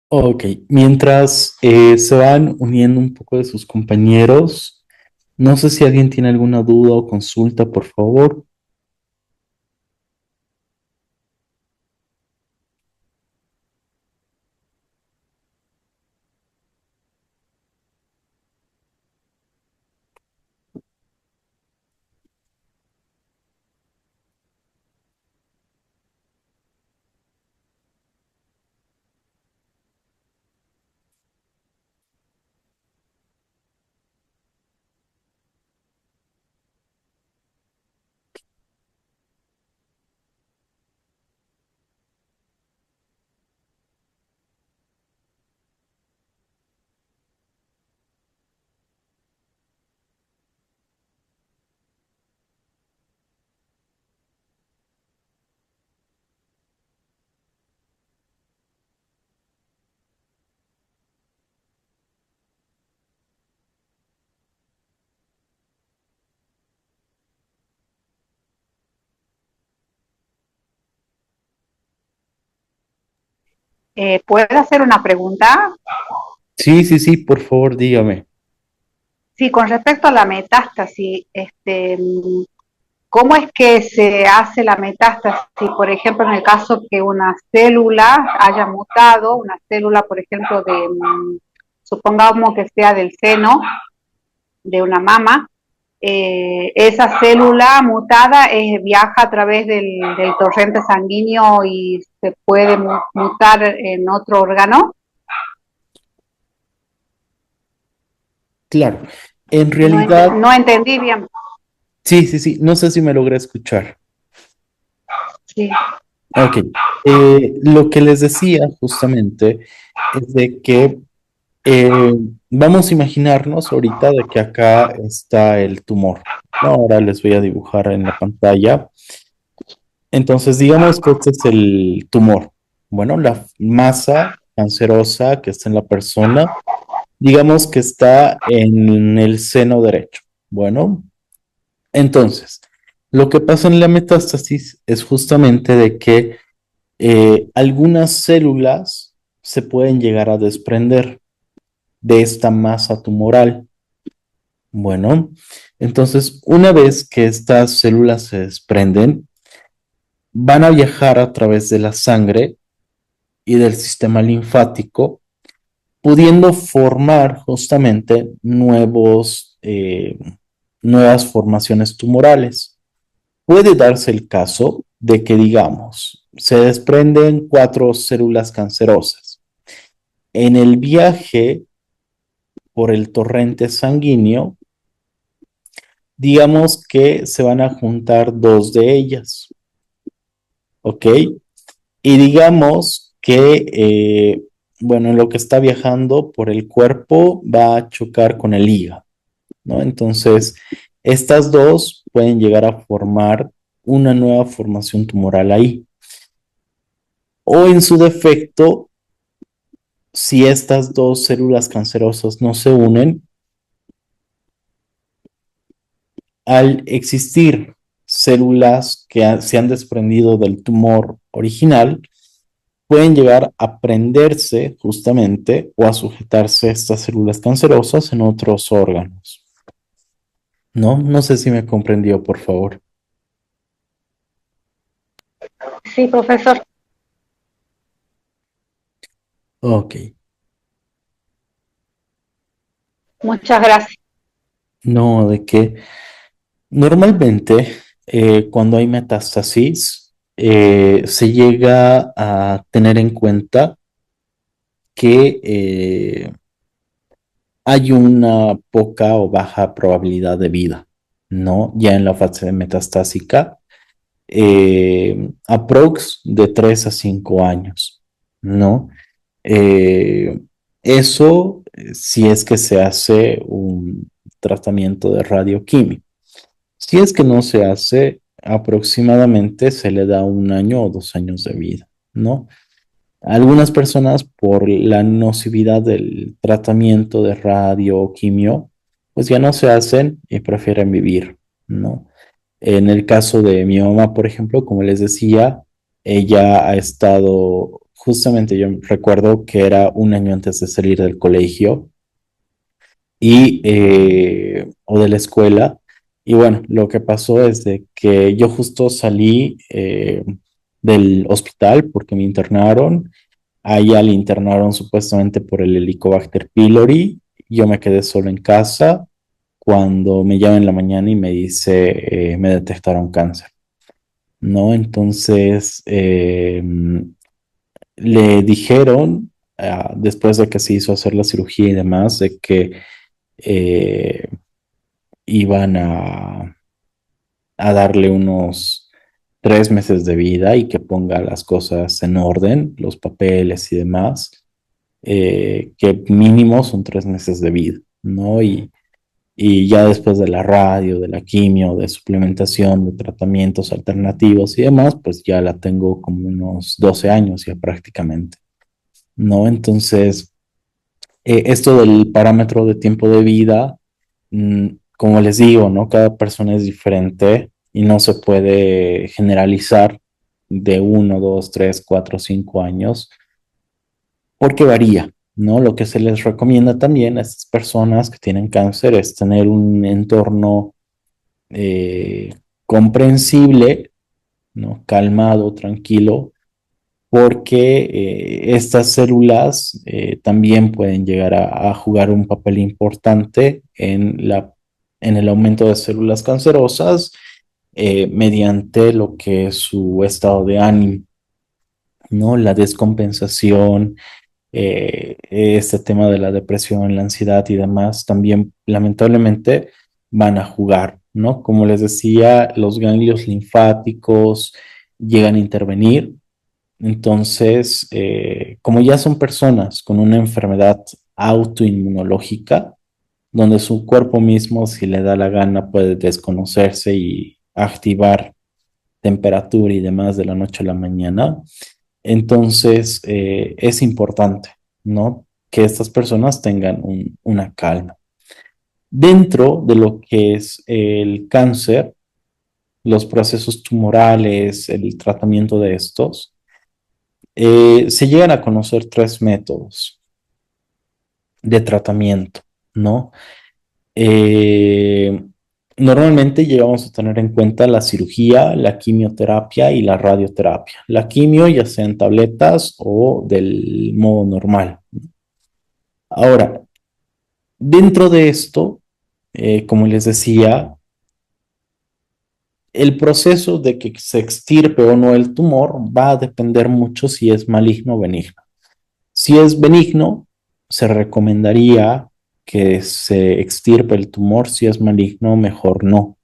[SPEAKER 1] Ok, mientras se van uniendo un poco de sus compañeros, no sé si alguien tiene alguna duda o consulta, por favor.
[SPEAKER 7] ¿Puedo hacer una pregunta?
[SPEAKER 1] Sí, sí, sí, por favor, dígame.
[SPEAKER 7] Sí, con respecto a la metástasis, ¿cómo es que se hace la metástasis? Por ejemplo, en el caso que una célula haya mutado, una célula, por ejemplo, supongamos que sea del seno de una mama, esa célula mutada viaja a través del torrente sanguíneo y se puede mutar en otro órgano.
[SPEAKER 1] Claro, en
[SPEAKER 7] No,
[SPEAKER 1] realidad,
[SPEAKER 7] no entendí bien.
[SPEAKER 1] sí, sí, sí, no sé si me logré escuchar.
[SPEAKER 7] Sí.
[SPEAKER 1] Ok, lo que les decía justamente es de que eh, vamos a imaginarnos ahorita de que acá está el tumor, ¿no? Ahora les voy a dibujar en la pantalla. Entonces, digamos que este es el tumor. Bueno, la masa cancerosa que está en la persona, digamos que está en el seno derecho. Bueno, entonces, lo que pasa en la metástasis es justamente de que algunas células se pueden llegar a desprender de esta masa tumoral. Bueno, entonces una vez que estas células se desprenden, van a viajar a través de la sangre y del sistema linfático, pudiendo formar justamente nuevas formaciones tumorales. Puede darse el caso de que, digamos, se desprenden 4 células cancerosas. En el viaje por el torrente sanguíneo, digamos que se van a juntar 2 de ellas, ¿ok? Y digamos que, bueno, en lo que está viajando por el cuerpo va a chocar con el hígado, ¿no? Entonces, estas dos pueden llegar a formar una nueva formación tumoral ahí. O en su defecto, si estas 2 células cancerosas no se unen, al existir células que se han desprendido del tumor original, pueden llegar a prenderse justamente o a sujetarse estas células cancerosas en otros órganos. ¿No? No sé si me comprendió, por favor.
[SPEAKER 7] Sí, profesor.
[SPEAKER 1] Ok.
[SPEAKER 7] Muchas gracias.
[SPEAKER 1] No, de que normalmente cuando hay metástasis se llega a tener en cuenta que hay una poca o baja probabilidad de vida, ¿no? Ya en la fase metastásica, aprox de 3 a 5 años, ¿no? Eh, eso si es que se hace un tratamiento de radioquímica. Si es que no se hace, aproximadamente se le da 1 año o 2 años de vida, ¿no? Algunas personas, por la nocividad del tratamiento de radio o quimio, pues ya no se hacen y prefieren vivir, ¿no? En el caso de mi mamá, por ejemplo, como les decía, ella ha estado, justamente yo recuerdo que era 1 año antes de salir del colegio o de la escuela. Y bueno, lo que pasó es de que yo justo salí del hospital porque me internaron. A ella le internaron supuestamente por el Helicobacter pylori. Yo me quedé solo en casa cuando me llama en la mañana y me dice, me detectaron cáncer, ¿no? Entonces, le dijeron, después de que se hizo hacer la cirugía y demás, de que eh, iban a darle unos 3 meses de vida y que ponga las cosas en orden, los papeles y demás, que mínimo son 3 meses de vida, ¿no? Y ya después de la radio, de la quimio, de suplementación, de tratamientos alternativos y demás, pues ya la tengo como unos 12 años ya prácticamente, ¿no? Entonces, esto del parámetro de tiempo de vida, como les digo, ¿no? Cada persona es diferente y no se puede generalizar de 1, 2, 3, 4, 5 años porque varía, ¿no? Lo que se les recomienda también a estas personas que tienen cáncer es tener un entorno eh, comprensible, ¿no? Calmado, tranquilo, porque estas células también pueden llegar a jugar un papel importante en el aumento de células cancerosas mediante lo que es su estado de ánimo, ¿no? La descompensación, este tema de la depresión, la ansiedad y demás, también lamentablemente van a jugar, ¿no? Como les decía, los ganglios linfáticos llegan a intervenir. Entonces, como ya son personas con una enfermedad autoinmunológica, donde su cuerpo mismo, si le da la gana, puede desconocerse y activar temperatura y demás de la noche a la mañana, entonces es importante, ¿no? Que estas personas tengan una calma. Dentro de lo que es el cáncer, los procesos tumorales, el tratamiento de estos, se llegan a conocer 3 métodos de tratamiento, ¿no? Eh, Normalmente llegamos a tener en cuenta la cirugía, la quimioterapia y la radioterapia. La quimio ya sea en tabletas o del modo normal. Ahora, dentro de esto, como les decía, el proceso de que se extirpe o no el tumor va a depender mucho si es maligno o benigno. Si es benigno, se recomendaría que se extirpe el tumor; si es maligno, mejor no.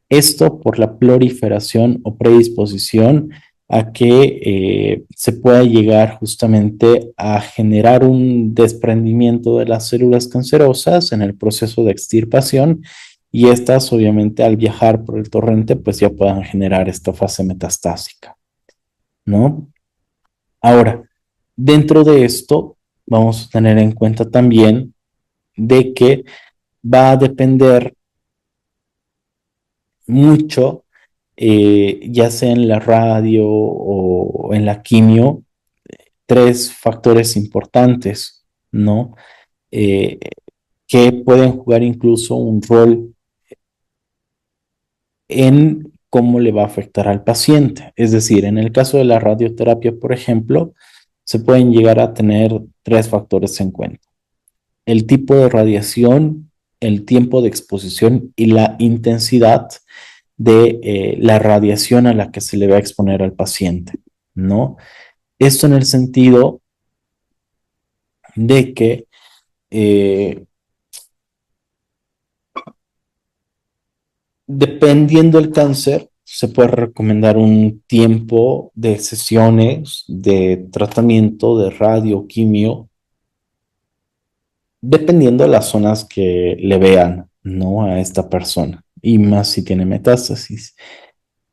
[SPEAKER 1] Esto por la proliferación o predisposición a que se pueda llegar justamente a generar un desprendimiento de las células cancerosas en el proceso de extirpación, y estas obviamente al viajar por el torrente pues ya puedan generar esta fase metastásica, ¿no? Ahora, dentro de esto vamos a tener en cuenta también de que va a depender mucho, ya sea en la radio o en la quimio, tres factores importantes, ¿no? Eh, que pueden jugar incluso un rol en cómo le va a afectar al paciente. Es decir, en el caso de la radioterapia, por ejemplo, se pueden llegar a tener tres factores en cuenta: el tipo de radiación, el tiempo de exposición y la intensidad de la radiación a la que se le va a exponer al paciente, ¿no? Esto en el sentido de que dependiendo del cáncer, se puede recomendar un tiempo de sesiones de tratamiento de radio, quimio, dependiendo de las zonas que le vean, ¿no? A esta persona, y más si tiene metástasis.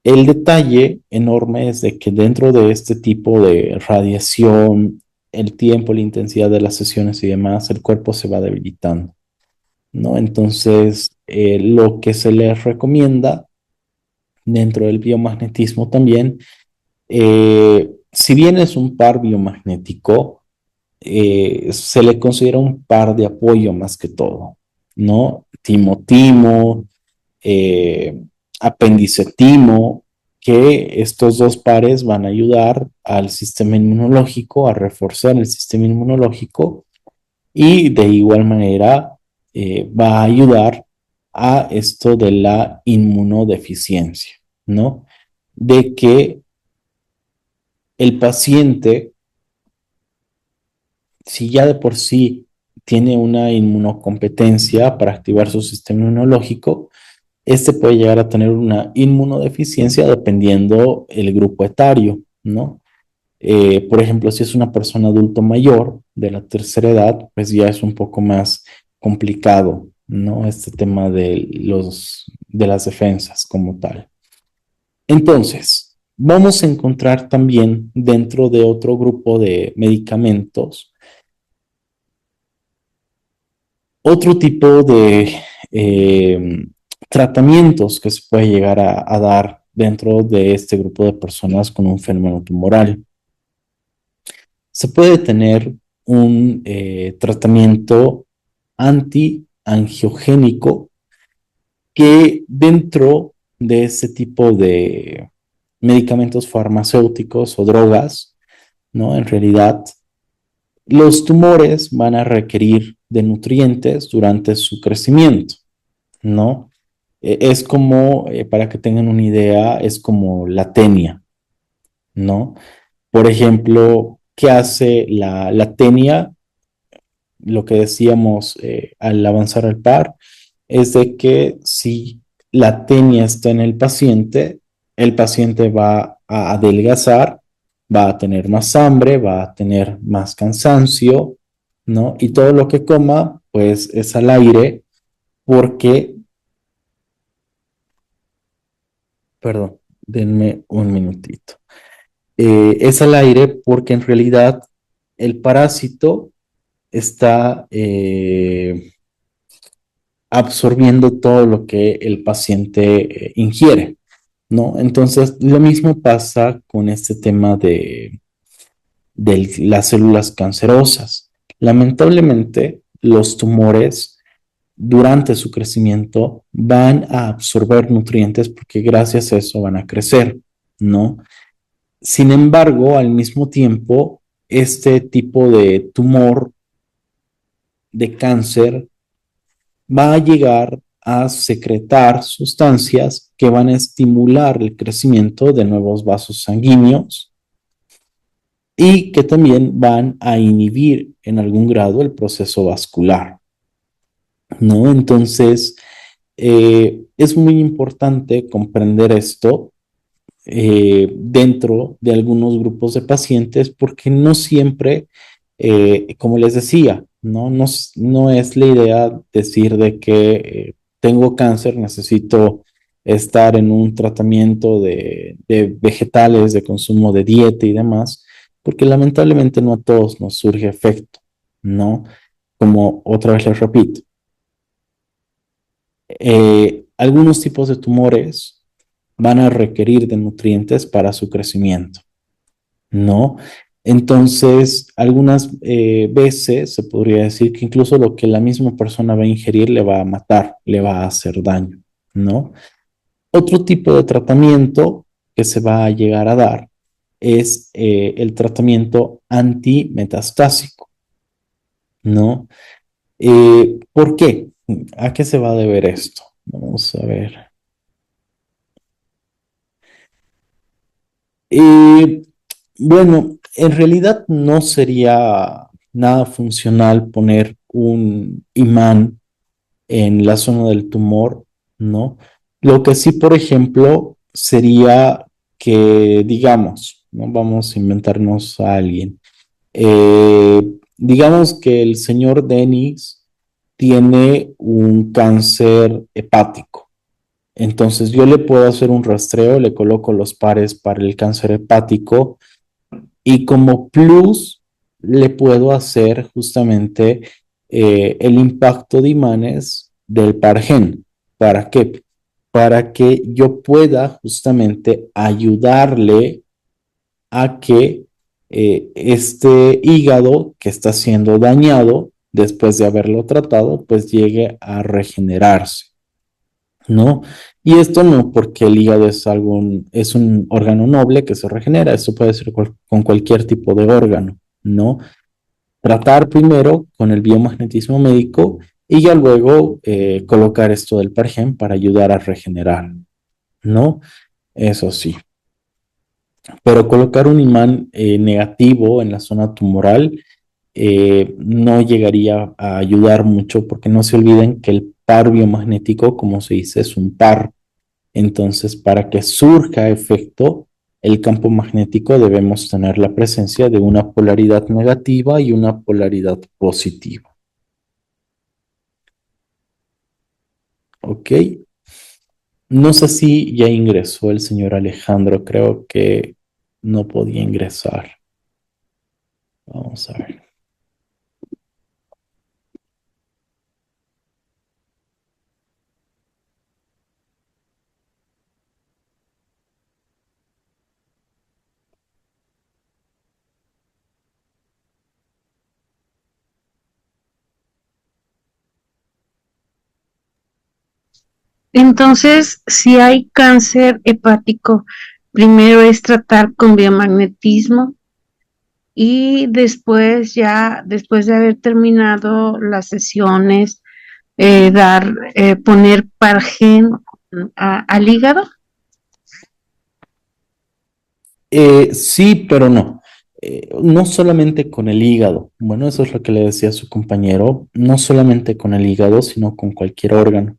[SPEAKER 1] El detalle enorme es de que dentro de este tipo de radiación, el tiempo, la intensidad de las sesiones y demás, el cuerpo se va debilitando, ¿no? Entonces, lo que se les recomienda dentro del biomagnetismo también, si bien es un par biomagnético, se le considera un par de apoyo más que todo, ¿no? Timo-timo, eh, apéndice-timo, que estos dos pares van a ayudar al sistema inmunológico, a reforzar el sistema inmunológico, y de igual manera va a ayudar a esto de la inmunodeficiencia, ¿no? De que el paciente, si ya de por sí tiene una inmunocompetencia para activar su sistema inmunológico, este puede llegar a tener una inmunodeficiencia dependiendo el grupo etario, ¿no? Por ejemplo, si es una persona adulto mayor de la tercera edad, pues ya es un poco más complicado, ¿no? Este tema de las defensas como tal. Entonces, vamos a encontrar también dentro de otro grupo de medicamentos otro tipo de tratamientos que se puede llegar a dar dentro de este grupo de personas con un fenómeno tumoral. Se puede tener un tratamiento antiangiogénico que dentro de este tipo de medicamentos farmacéuticos o drogas, ¿no? En realidad, los tumores van a requerir de nutrientes durante su crecimiento, ¿no? Es como, para que tengan una idea, es como la tenia, ¿no? Por ejemplo, ¿qué hace la tenia? Lo que decíamos al avanzar al par es de que si la tenia está en el paciente va a adelgazar, va a tener más hambre, va a tener más cansancio, ¿no? Y todo lo que coma, pues es al aire, porque, perdón, denme un minutito. Es al aire porque en realidad el parásito está absorbiendo todo lo que el paciente ingiere, ¿no? Entonces, lo mismo pasa con este tema de las células cancerosas. Lamentablemente, los tumores durante su crecimiento van a absorber nutrientes porque gracias a eso van a crecer, ¿no? Sin embargo, al mismo tiempo, este tipo de tumor de cáncer va a llegar a secretar sustancias que van a estimular el crecimiento de nuevos vasos sanguíneos y que también van a inhibir en algún grado el proceso vascular, ¿no? Entonces, es muy importante comprender esto dentro de algunos grupos de pacientes porque no siempre, como les decía, no es la idea decir de que tengo cáncer, necesito estar en un tratamiento de vegetales, de consumo de dieta y demás, porque lamentablemente no a todos nos surge efecto, ¿no? Como otra vez les repito, algunos tipos de tumores van a requerir de nutrientes para su crecimiento, ¿no? Entonces, algunas veces se podría decir que incluso lo que la misma persona va a ingerir le va a matar, le va a hacer daño, ¿no? Otro tipo de tratamiento que se va a llegar a dar es el tratamiento antimetastásico, ¿no? ¿Por qué? ¿A qué se va a deber esto? Vamos a ver. Eh, bueno, en realidad no sería nada funcional poner un imán en la zona del tumor, ¿no? Lo que sí, por ejemplo, sería que, digamos, ¿no? Vamos a inventarnos a alguien. Digamos que el señor Denis tiene un cáncer hepático. Entonces yo le puedo hacer un rastreo, le coloco los pares para el cáncer hepático y como plus le puedo hacer justamente el impacto de imanes del pargen. ¿Para qué? Para que yo pueda justamente ayudarle a que este hígado que está siendo dañado después de haberlo tratado, pues llegue a regenerarse, ¿no? Y esto no porque el hígado es un órgano noble que se regenera, esto puede ser con cualquier tipo de órgano, ¿no? Tratar primero con el biomagnetismo médico y ya luego colocar esto del Pargen para ayudar a regenerar, ¿no? Eso sí. Pero colocar un imán negativo en la zona tumoral no llegaría a ayudar mucho porque no se olviden que el par biomagnético, como se dice, es un par. Entonces, para que surja efecto, el campo magnético debemos tener la presencia de una polaridad negativa y una polaridad positiva. ¿Ok? No sé si ya ingresó el señor Alejandro, creo que no podía ingresar. Vamos a ver.
[SPEAKER 8] Entonces, si hay cáncer hepático, primero es tratar con biomagnetismo y después después de haber terminado las sesiones, poner Pargen al hígado.
[SPEAKER 1] Sí, pero no. No solamente con el hígado. Bueno, eso es lo que le decía a su compañero. No solamente con el hígado, sino con cualquier órgano.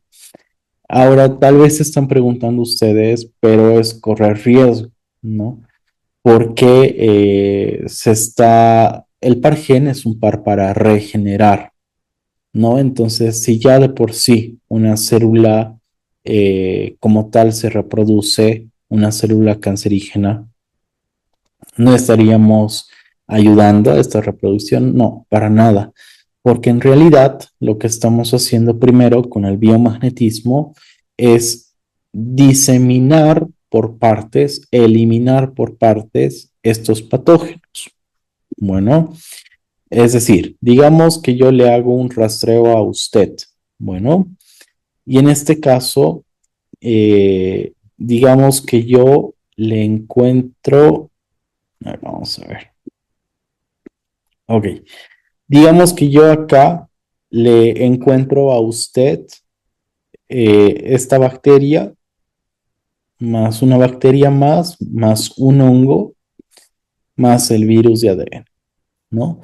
[SPEAKER 1] Ahora, tal vez se están preguntando ustedes, pero es correr riesgo, ¿no? Porque el par gen es un par para regenerar, ¿no? Entonces, si ya de por sí una célula como tal se reproduce, una célula cancerígena, no estaríamos ayudando a esta reproducción, no, para nada, porque en realidad lo que estamos haciendo primero con el biomagnetismo es diseminar por partes, eliminar por partes estos patógenos. Bueno, es decir, digamos que yo le hago un rastreo a usted, bueno, y en este caso, digamos que yo le encuentro, a ver, vamos a ver. Ok, digamos que yo acá le encuentro a usted esta bacteria, más una bacteria más un hongo, más el virus de ADN, ¿no?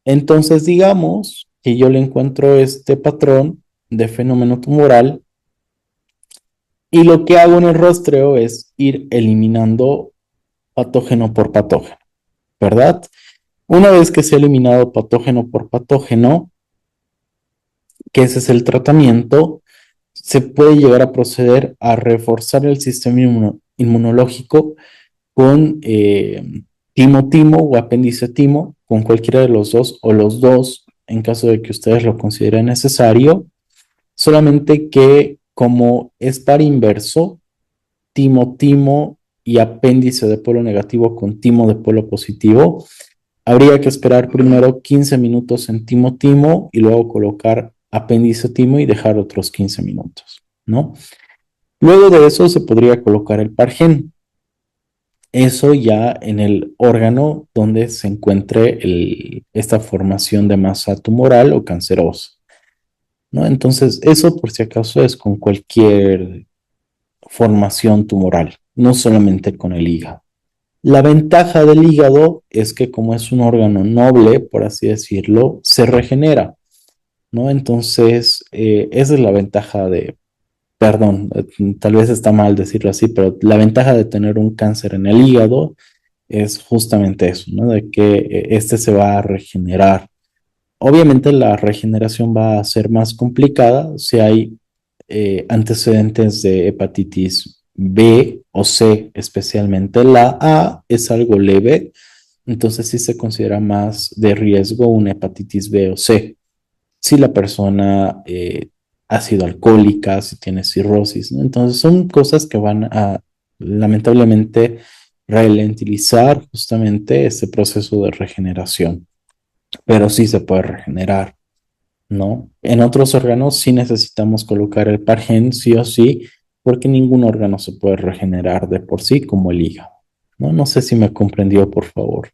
[SPEAKER 1] Entonces, digamos que yo le encuentro este patrón de fenómeno tumoral y lo que hago en el rastreo es ir eliminando patógeno por patógeno, ¿verdad? Una vez que se ha eliminado patógeno por patógeno, que ese es el tratamiento, se puede llegar a proceder a reforzar el sistema inmunológico con timo o apéndice timo, con cualquiera de los dos o los dos, en caso de que ustedes lo consideren necesario, solamente que como es par inverso, timo y apéndice de polo negativo con timo de polo positivo, Habría que esperar primero 15 minutos en timo-timo y luego colocar apéndice timo y dejar otros 15 minutos, ¿no? Luego de eso se podría colocar el Pargen. Eso ya en el órgano donde se encuentre esta formación de masa tumoral o cancerosa, ¿no? Entonces, eso por si acaso es con cualquier formación tumoral, no solamente con el hígado. La ventaja del hígado es que como es un órgano noble, por así decirlo, se regenera, ¿no? Entonces, esa es la ventaja de, perdón, tal vez está mal decirlo así, pero la ventaja de tener un cáncer en el hígado es justamente eso, ¿no? De que este se va a regenerar. Obviamente la regeneración va a ser más complicada si hay antecedentes de hepatitis B o C, especialmente la A es algo leve, entonces sí se considera más de riesgo una hepatitis B o C. Si la persona ha sido alcohólica, si tiene cirrosis, ¿no? Entonces son cosas que van a lamentablemente ralentizar justamente este proceso de regeneración, pero sí se puede regenerar, ¿no? En otros órganos sí necesitamos colocar el Pargen, sí o sí, porque ningún órgano se puede regenerar de por sí como el hígado, ¿no? No sé si me comprendió, por favor.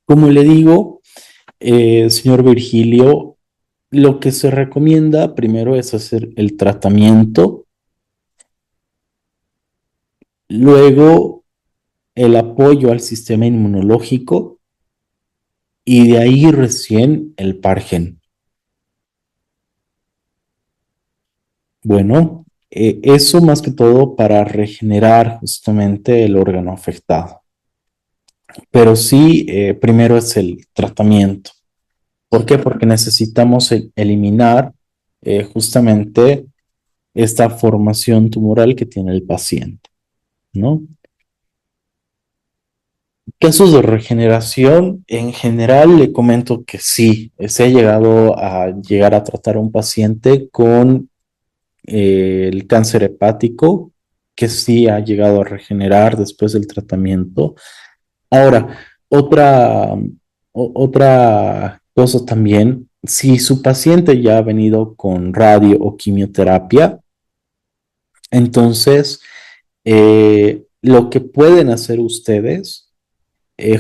[SPEAKER 1] Como le digo, señor Virgilio, lo que se recomienda primero es hacer el tratamiento, luego el apoyo al sistema inmunológico y de ahí recién el Pargen. Bueno, eso más que todo para regenerar justamente el órgano afectado. Pero sí, primero es el tratamiento. ¿Por qué? Porque necesitamos eliminar justamente esta formación tumoral que tiene el paciente, ¿no? Casos de regeneración, en general le comento que sí, se ha llegado a llegar a tratar a un paciente con el cáncer hepático, que sí ha llegado a regenerar después del tratamiento. Ahora, otra cosa también, si su paciente ya ha venido con radio o quimioterapia, entonces lo que pueden hacer ustedes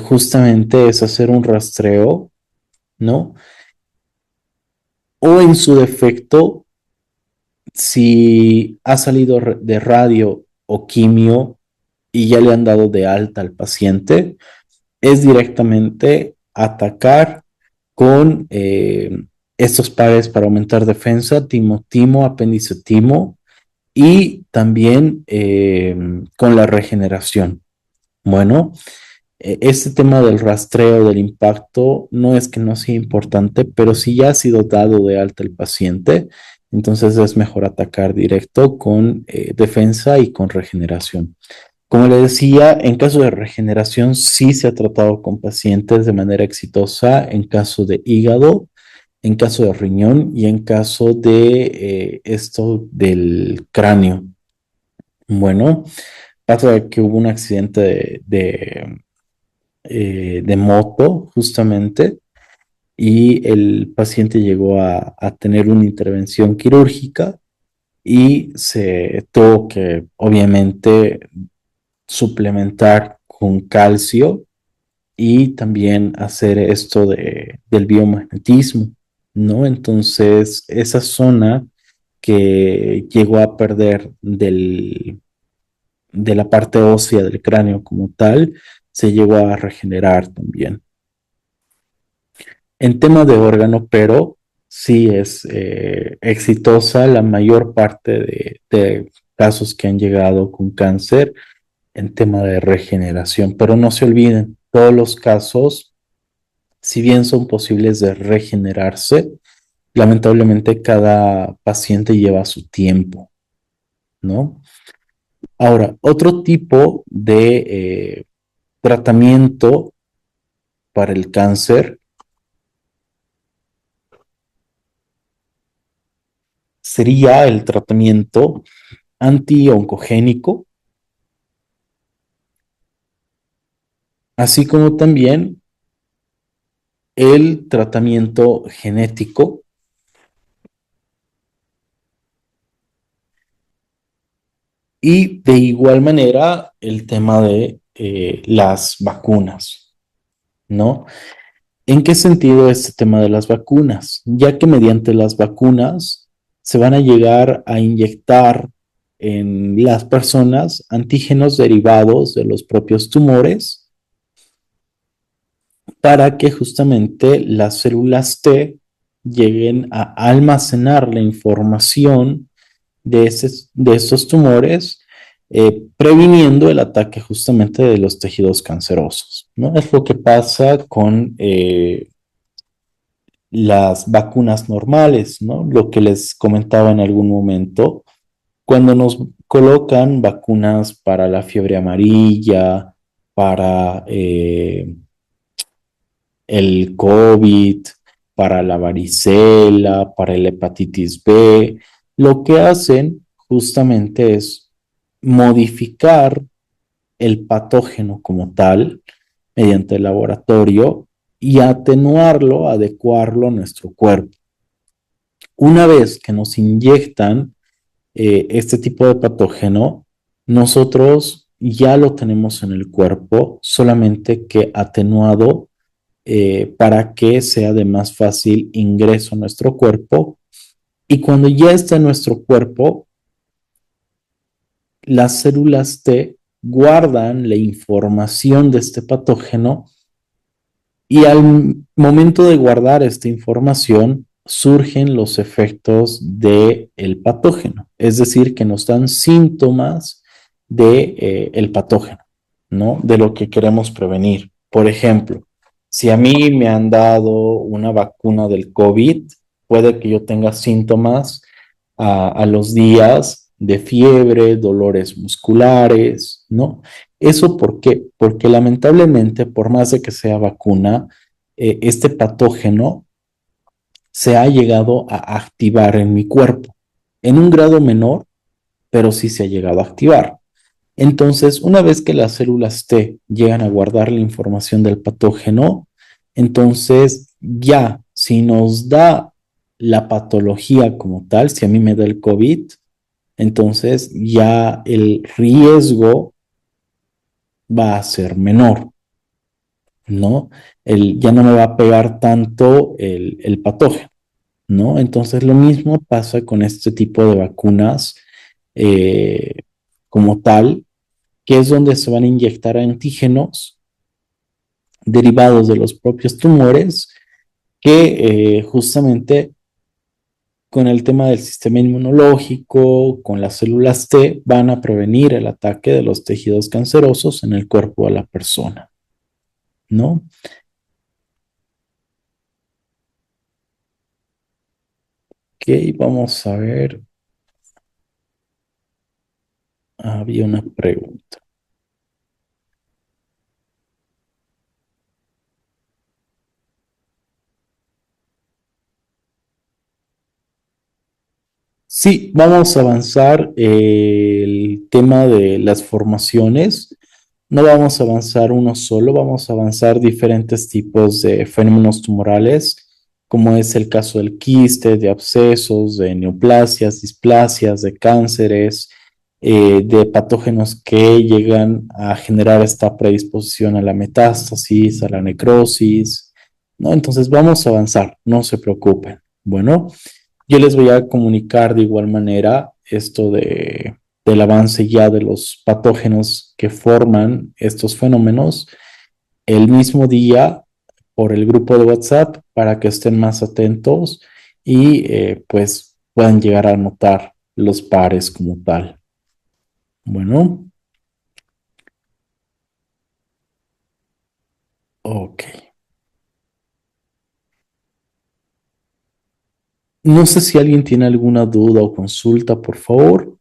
[SPEAKER 1] justamente es hacer un rastreo, ¿no? O en su defecto, si ha salido de radio o quimio y ya le han dado de alta al paciente, es directamente atacar con estos pares para aumentar defensa, timo-timo, apéndice-timo y también con la regeneración. Bueno, este tema del rastreo del impacto no es que no sea importante, pero si ya ha sido dado de alta el paciente, entonces es mejor atacar directo con defensa y con regeneración. Como le decía, en caso de regeneración sí se ha tratado con pacientes de manera exitosa en caso de hígado, en caso de riñón y en caso de esto del cráneo. Bueno, pasa de que hubo un accidente de moto justamente y el paciente llegó a tener una intervención quirúrgica y se tuvo que obviamente suplementar con calcio y también hacer esto del biomagnetismo, ¿no? Entonces, esa zona que llegó a perder de la parte ósea del cráneo como tal, se llegó a regenerar también. En tema de órgano, pero sí es exitosa la mayor parte de casos que han llegado con cáncer en tema de regeneración, pero no se olviden, todos los casos, si bien son posibles de regenerarse, lamentablemente cada paciente lleva su tiempo, ¿no? Ahora, otro tipo de tratamiento para el cáncer sería el tratamiento anti-oncogénico, así como también el tratamiento genético y de igual manera el tema de las vacunas, ¿no? ¿En qué sentido este tema de las vacunas? Ya que mediante las vacunas se van a llegar a inyectar en las personas antígenos derivados de los propios tumores para que justamente las células T lleguen a almacenar la información de estos tumores, previniendo el ataque justamente de los tejidos cancerosos, ¿no? Es lo que pasa con las vacunas normales, ¿no? Lo que les comentaba en algún momento, cuando nos colocan vacunas para la fiebre amarilla, para el COVID, para la varicela, para el hepatitis B, lo que hacen justamente es modificar el patógeno como tal mediante el laboratorio y atenuarlo, adecuarlo a nuestro cuerpo. Una vez que nos inyectan este tipo de patógeno, nosotros ya lo tenemos en el cuerpo, solamente que atenuado para que sea de más fácil ingreso a nuestro cuerpo. Y cuando ya está en nuestro cuerpo, las células T guardan la información de este patógeno y al momento de guardar esta información surgen los efectos del patógeno, es decir, que nos dan síntomas de, el patógeno, ¿no? De lo que queremos prevenir. Por ejemplo, si a mí me han dado una vacuna del COVID, puede que yo tenga síntomas a los días de fiebre, dolores musculares, ¿no? ¿Eso por qué? Porque lamentablemente, por más de que sea vacuna, este patógeno se ha llegado a activar en mi cuerpo, en un grado menor, pero sí se ha llegado a activar. Entonces, una vez que las células T llegan a guardar la información del patógeno, entonces ya, si nos da la patología como tal, si a mí me da el COVID, entonces ya el riesgo va a ser menor, ¿no? Ya no me va a pegar tanto el patógeno, ¿no? Entonces lo mismo pasa con este tipo de vacunas eh, como tal, que es donde se van a inyectar antígenos derivados de los propios tumores que justamente con el tema del sistema inmunológico, con las células T, van a prevenir el ataque de los tejidos cancerosos en el cuerpo de la persona, ¿no? Ok, vamos a ver. Había una pregunta. Sí, vamos a avanzar el tema de las formaciones. No vamos a avanzar uno solo, vamos a avanzar diferentes tipos de fenómenos tumorales, como es el caso del quiste, de abscesos, de neoplasias, displasias, de cánceres, de patógenos que llegan a generar esta predisposición a la metástasis, a la necrosis, ¿no? Entonces vamos a avanzar, no se preocupen. Bueno. Yo les voy a comunicar de igual manera esto del avance ya de los patógenos que forman estos fenómenos el mismo día por el grupo de WhatsApp para que estén más atentos y pues puedan llegar a notar los pares como tal. Bueno, ok. No sé si alguien tiene alguna duda o consulta, por favor.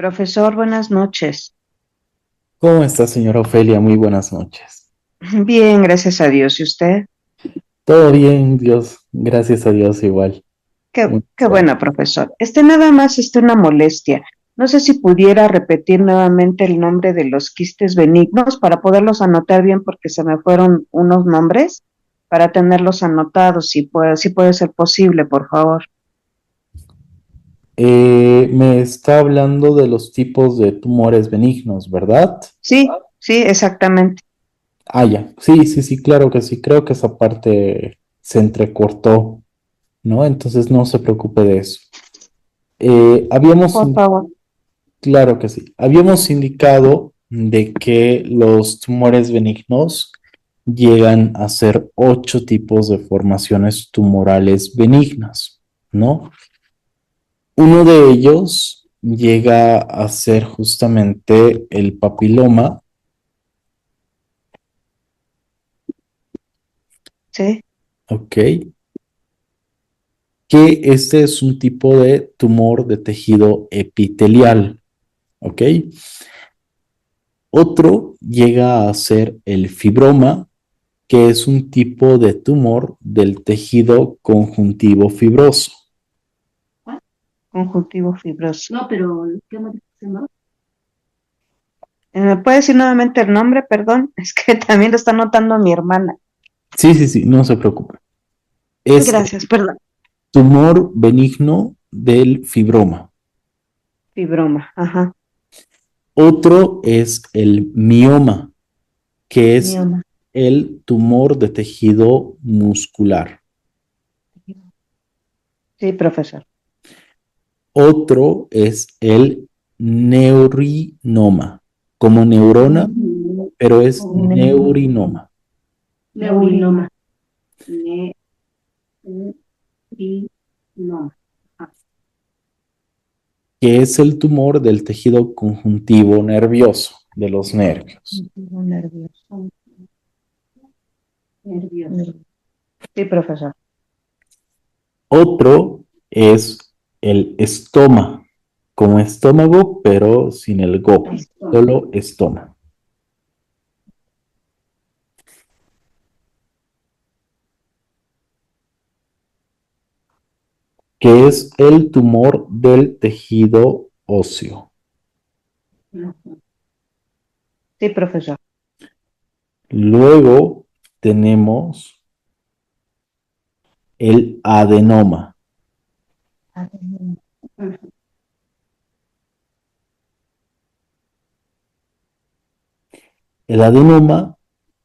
[SPEAKER 6] Profesor, buenas noches.
[SPEAKER 1] ¿Cómo está, señora Ofelia? Muy buenas noches.
[SPEAKER 6] Bien, gracias a Dios. ¿Y usted?
[SPEAKER 1] Todo bien, Dios. Gracias a Dios igual. Muy
[SPEAKER 6] Qué
[SPEAKER 1] bien.
[SPEAKER 6] bueno, profesor. Nada más una molestia. No sé si pudiera repetir nuevamente el nombre de los quistes benignos para poderlos anotar bien porque se me fueron unos nombres para tenerlos anotados, si puede ser posible, por favor.
[SPEAKER 1] Me está hablando de los tipos de tumores benignos, ¿verdad?
[SPEAKER 6] Sí, sí, exactamente.
[SPEAKER 1] Ah, ya. Sí, sí, sí, claro que sí. Creo que esa parte se entrecortó, ¿no? Entonces no se preocupe de eso.
[SPEAKER 6] Por favor.
[SPEAKER 1] Claro que sí. Habíamos indicado de que los tumores benignos llegan a ser 8 tipos de formaciones tumorales benignas, ¿no? Uno de ellos llega a ser justamente el papiloma,
[SPEAKER 6] Sí,
[SPEAKER 1] ¿ok? Que este es un tipo de tumor de tejido epitelial, ¿ok? Otro llega a ser el fibroma, que es un tipo de tumor del tejido conjuntivo fibroso.
[SPEAKER 6] conjuntivo fibroso. No, pero ¿qué modificación? ¿Me puede decir nuevamente el nombre? Perdón, es que también lo está anotando mi hermana.
[SPEAKER 1] Sí, sí, sí, no se preocupe. Es
[SPEAKER 6] Gracias, perdón.
[SPEAKER 1] tumor benigno del fibroma.
[SPEAKER 6] Fibroma, ajá.
[SPEAKER 1] Otro es el mioma, que es
[SPEAKER 6] Mioma.
[SPEAKER 1] el tumor de tejido muscular.
[SPEAKER 6] Sí, profesor.
[SPEAKER 1] Otro es el neurinoma, como neurona, pero es neurinoma.
[SPEAKER 6] Neurinoma.
[SPEAKER 1] Que es el tumor del tejido conjuntivo nervioso, de los nervios.
[SPEAKER 6] Nervioso. Nervioso. Sí, profesor.
[SPEAKER 1] Otro es el estoma, como estómago, pero sin el go, solo estoma. Que es el tumor del tejido óseo.
[SPEAKER 6] Sí, profesor.
[SPEAKER 1] Luego tenemos el adenoma. El adenoma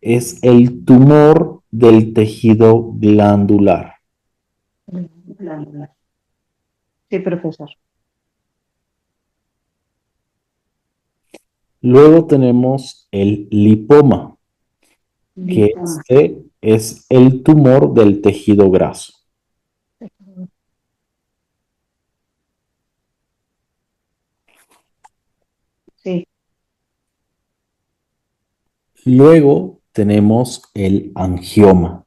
[SPEAKER 1] es el tumor del tejido glandular.
[SPEAKER 6] Sí, profesor.
[SPEAKER 1] Luego tenemos el lipoma, que este es el tumor del tejido graso.
[SPEAKER 6] Sí.
[SPEAKER 1] Luego tenemos el angioma,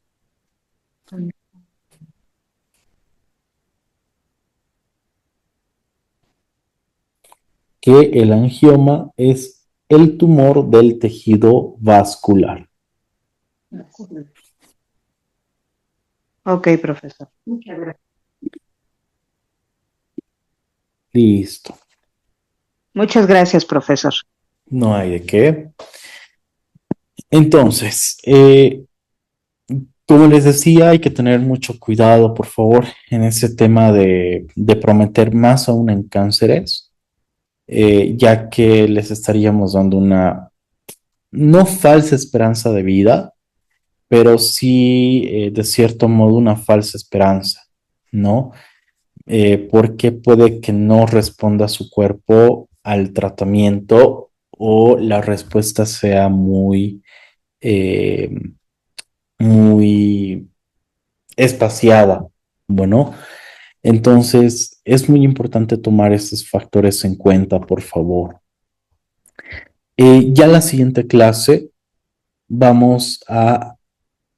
[SPEAKER 1] que el angioma es el tumor del tejido vascular.
[SPEAKER 6] Ok, profesor. Muchas gracias.
[SPEAKER 1] Listo.
[SPEAKER 6] Muchas gracias, profesor.
[SPEAKER 1] No hay de qué. Entonces, como les decía, hay que tener mucho cuidado, por favor, en ese tema de prometer más aún en cánceres, ya que les estaríamos dando una, no falsa esperanza de vida, pero sí, de cierto modo, una falsa esperanza, ¿no? Porque puede que no responda su cuerpo al tratamiento o la respuesta sea eh, muy espaciada. Bueno, entonces es muy importante tomar estos factores en cuenta, por favor. Ya la siguiente clase vamos a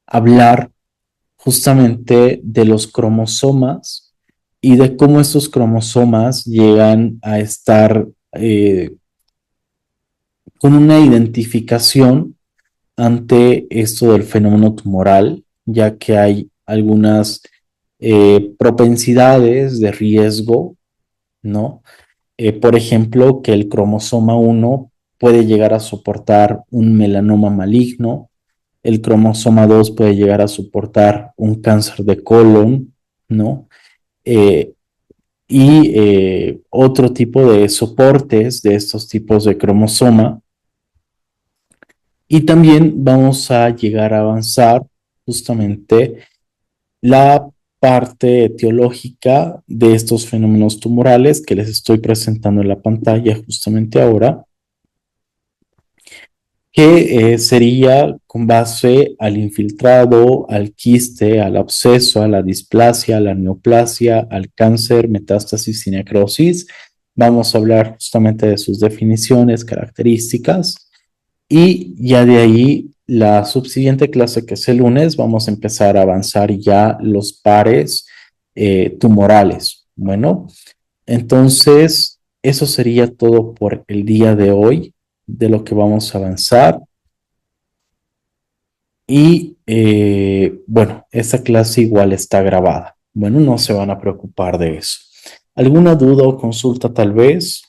[SPEAKER 1] hablar justamente de los cromosomas y de cómo estos cromosomas llegan a estar con una identificación ante esto del fenómeno tumoral, ya que hay algunas propensidades de riesgo, ¿no? Por ejemplo, que el cromosoma 1 puede llegar a soportar un melanoma maligno, el cromosoma 2 puede llegar a soportar un cáncer de colon, ¿no? Eh, otro tipo de soportes de estos tipos de cromosoma. Y también vamos a llegar a avanzar justamente la parte etiológica de estos fenómenos tumorales que les estoy presentando en la pantalla justamente ahora, que sería con base al infiltrado, al quiste, al absceso, a la displasia, a la neoplasia, al cáncer, metástasis y necrosis. Vamos a hablar justamente de sus definiciones, características, y ya de ahí la subsiguiente clase, que es el lunes, vamos a empezar a avanzar ya los pares tumorales. Bueno, entonces eso sería todo por el día de hoy, de lo que vamos a avanzar. Y bueno, esta clase igual está grabada. Bueno, no se van a preocupar de eso. ¿Alguna duda o consulta tal vez?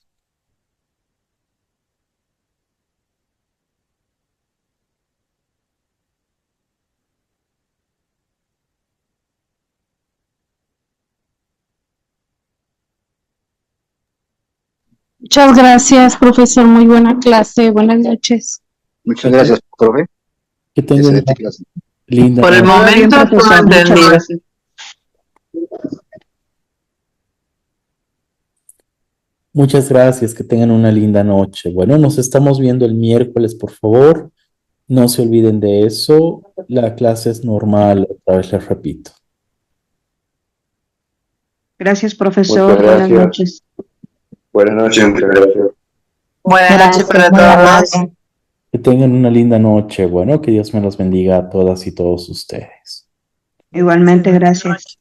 [SPEAKER 8] Muchas gracias, profesor. Muy buena clase. Buenas noches.
[SPEAKER 5] Muchas gracias, profe.
[SPEAKER 1] Que tengan una
[SPEAKER 5] Excelente clase.
[SPEAKER 1] linda
[SPEAKER 3] Por el
[SPEAKER 1] noche.
[SPEAKER 6] Muy bien,
[SPEAKER 3] momento no
[SPEAKER 6] profesor. Muchas
[SPEAKER 3] entendí.
[SPEAKER 6] gracias.
[SPEAKER 1] Muchas gracias, que tengan una linda noche. Bueno, nos estamos viendo el miércoles, por favor. No se olviden de eso. La clase es normal, otra vez les repito.
[SPEAKER 6] Gracias, profesor.
[SPEAKER 5] Muchas
[SPEAKER 6] Buenas
[SPEAKER 5] gracias.
[SPEAKER 6] noches.
[SPEAKER 5] Buenas noches, muchas gracias.
[SPEAKER 3] Buenas noches
[SPEAKER 2] Gracias,
[SPEAKER 3] para
[SPEAKER 2] muy
[SPEAKER 3] todos.
[SPEAKER 2] amable.
[SPEAKER 1] Que tengan una linda noche. Bueno, que Dios me los bendiga a todas y todos ustedes.
[SPEAKER 6] Igualmente, gracias.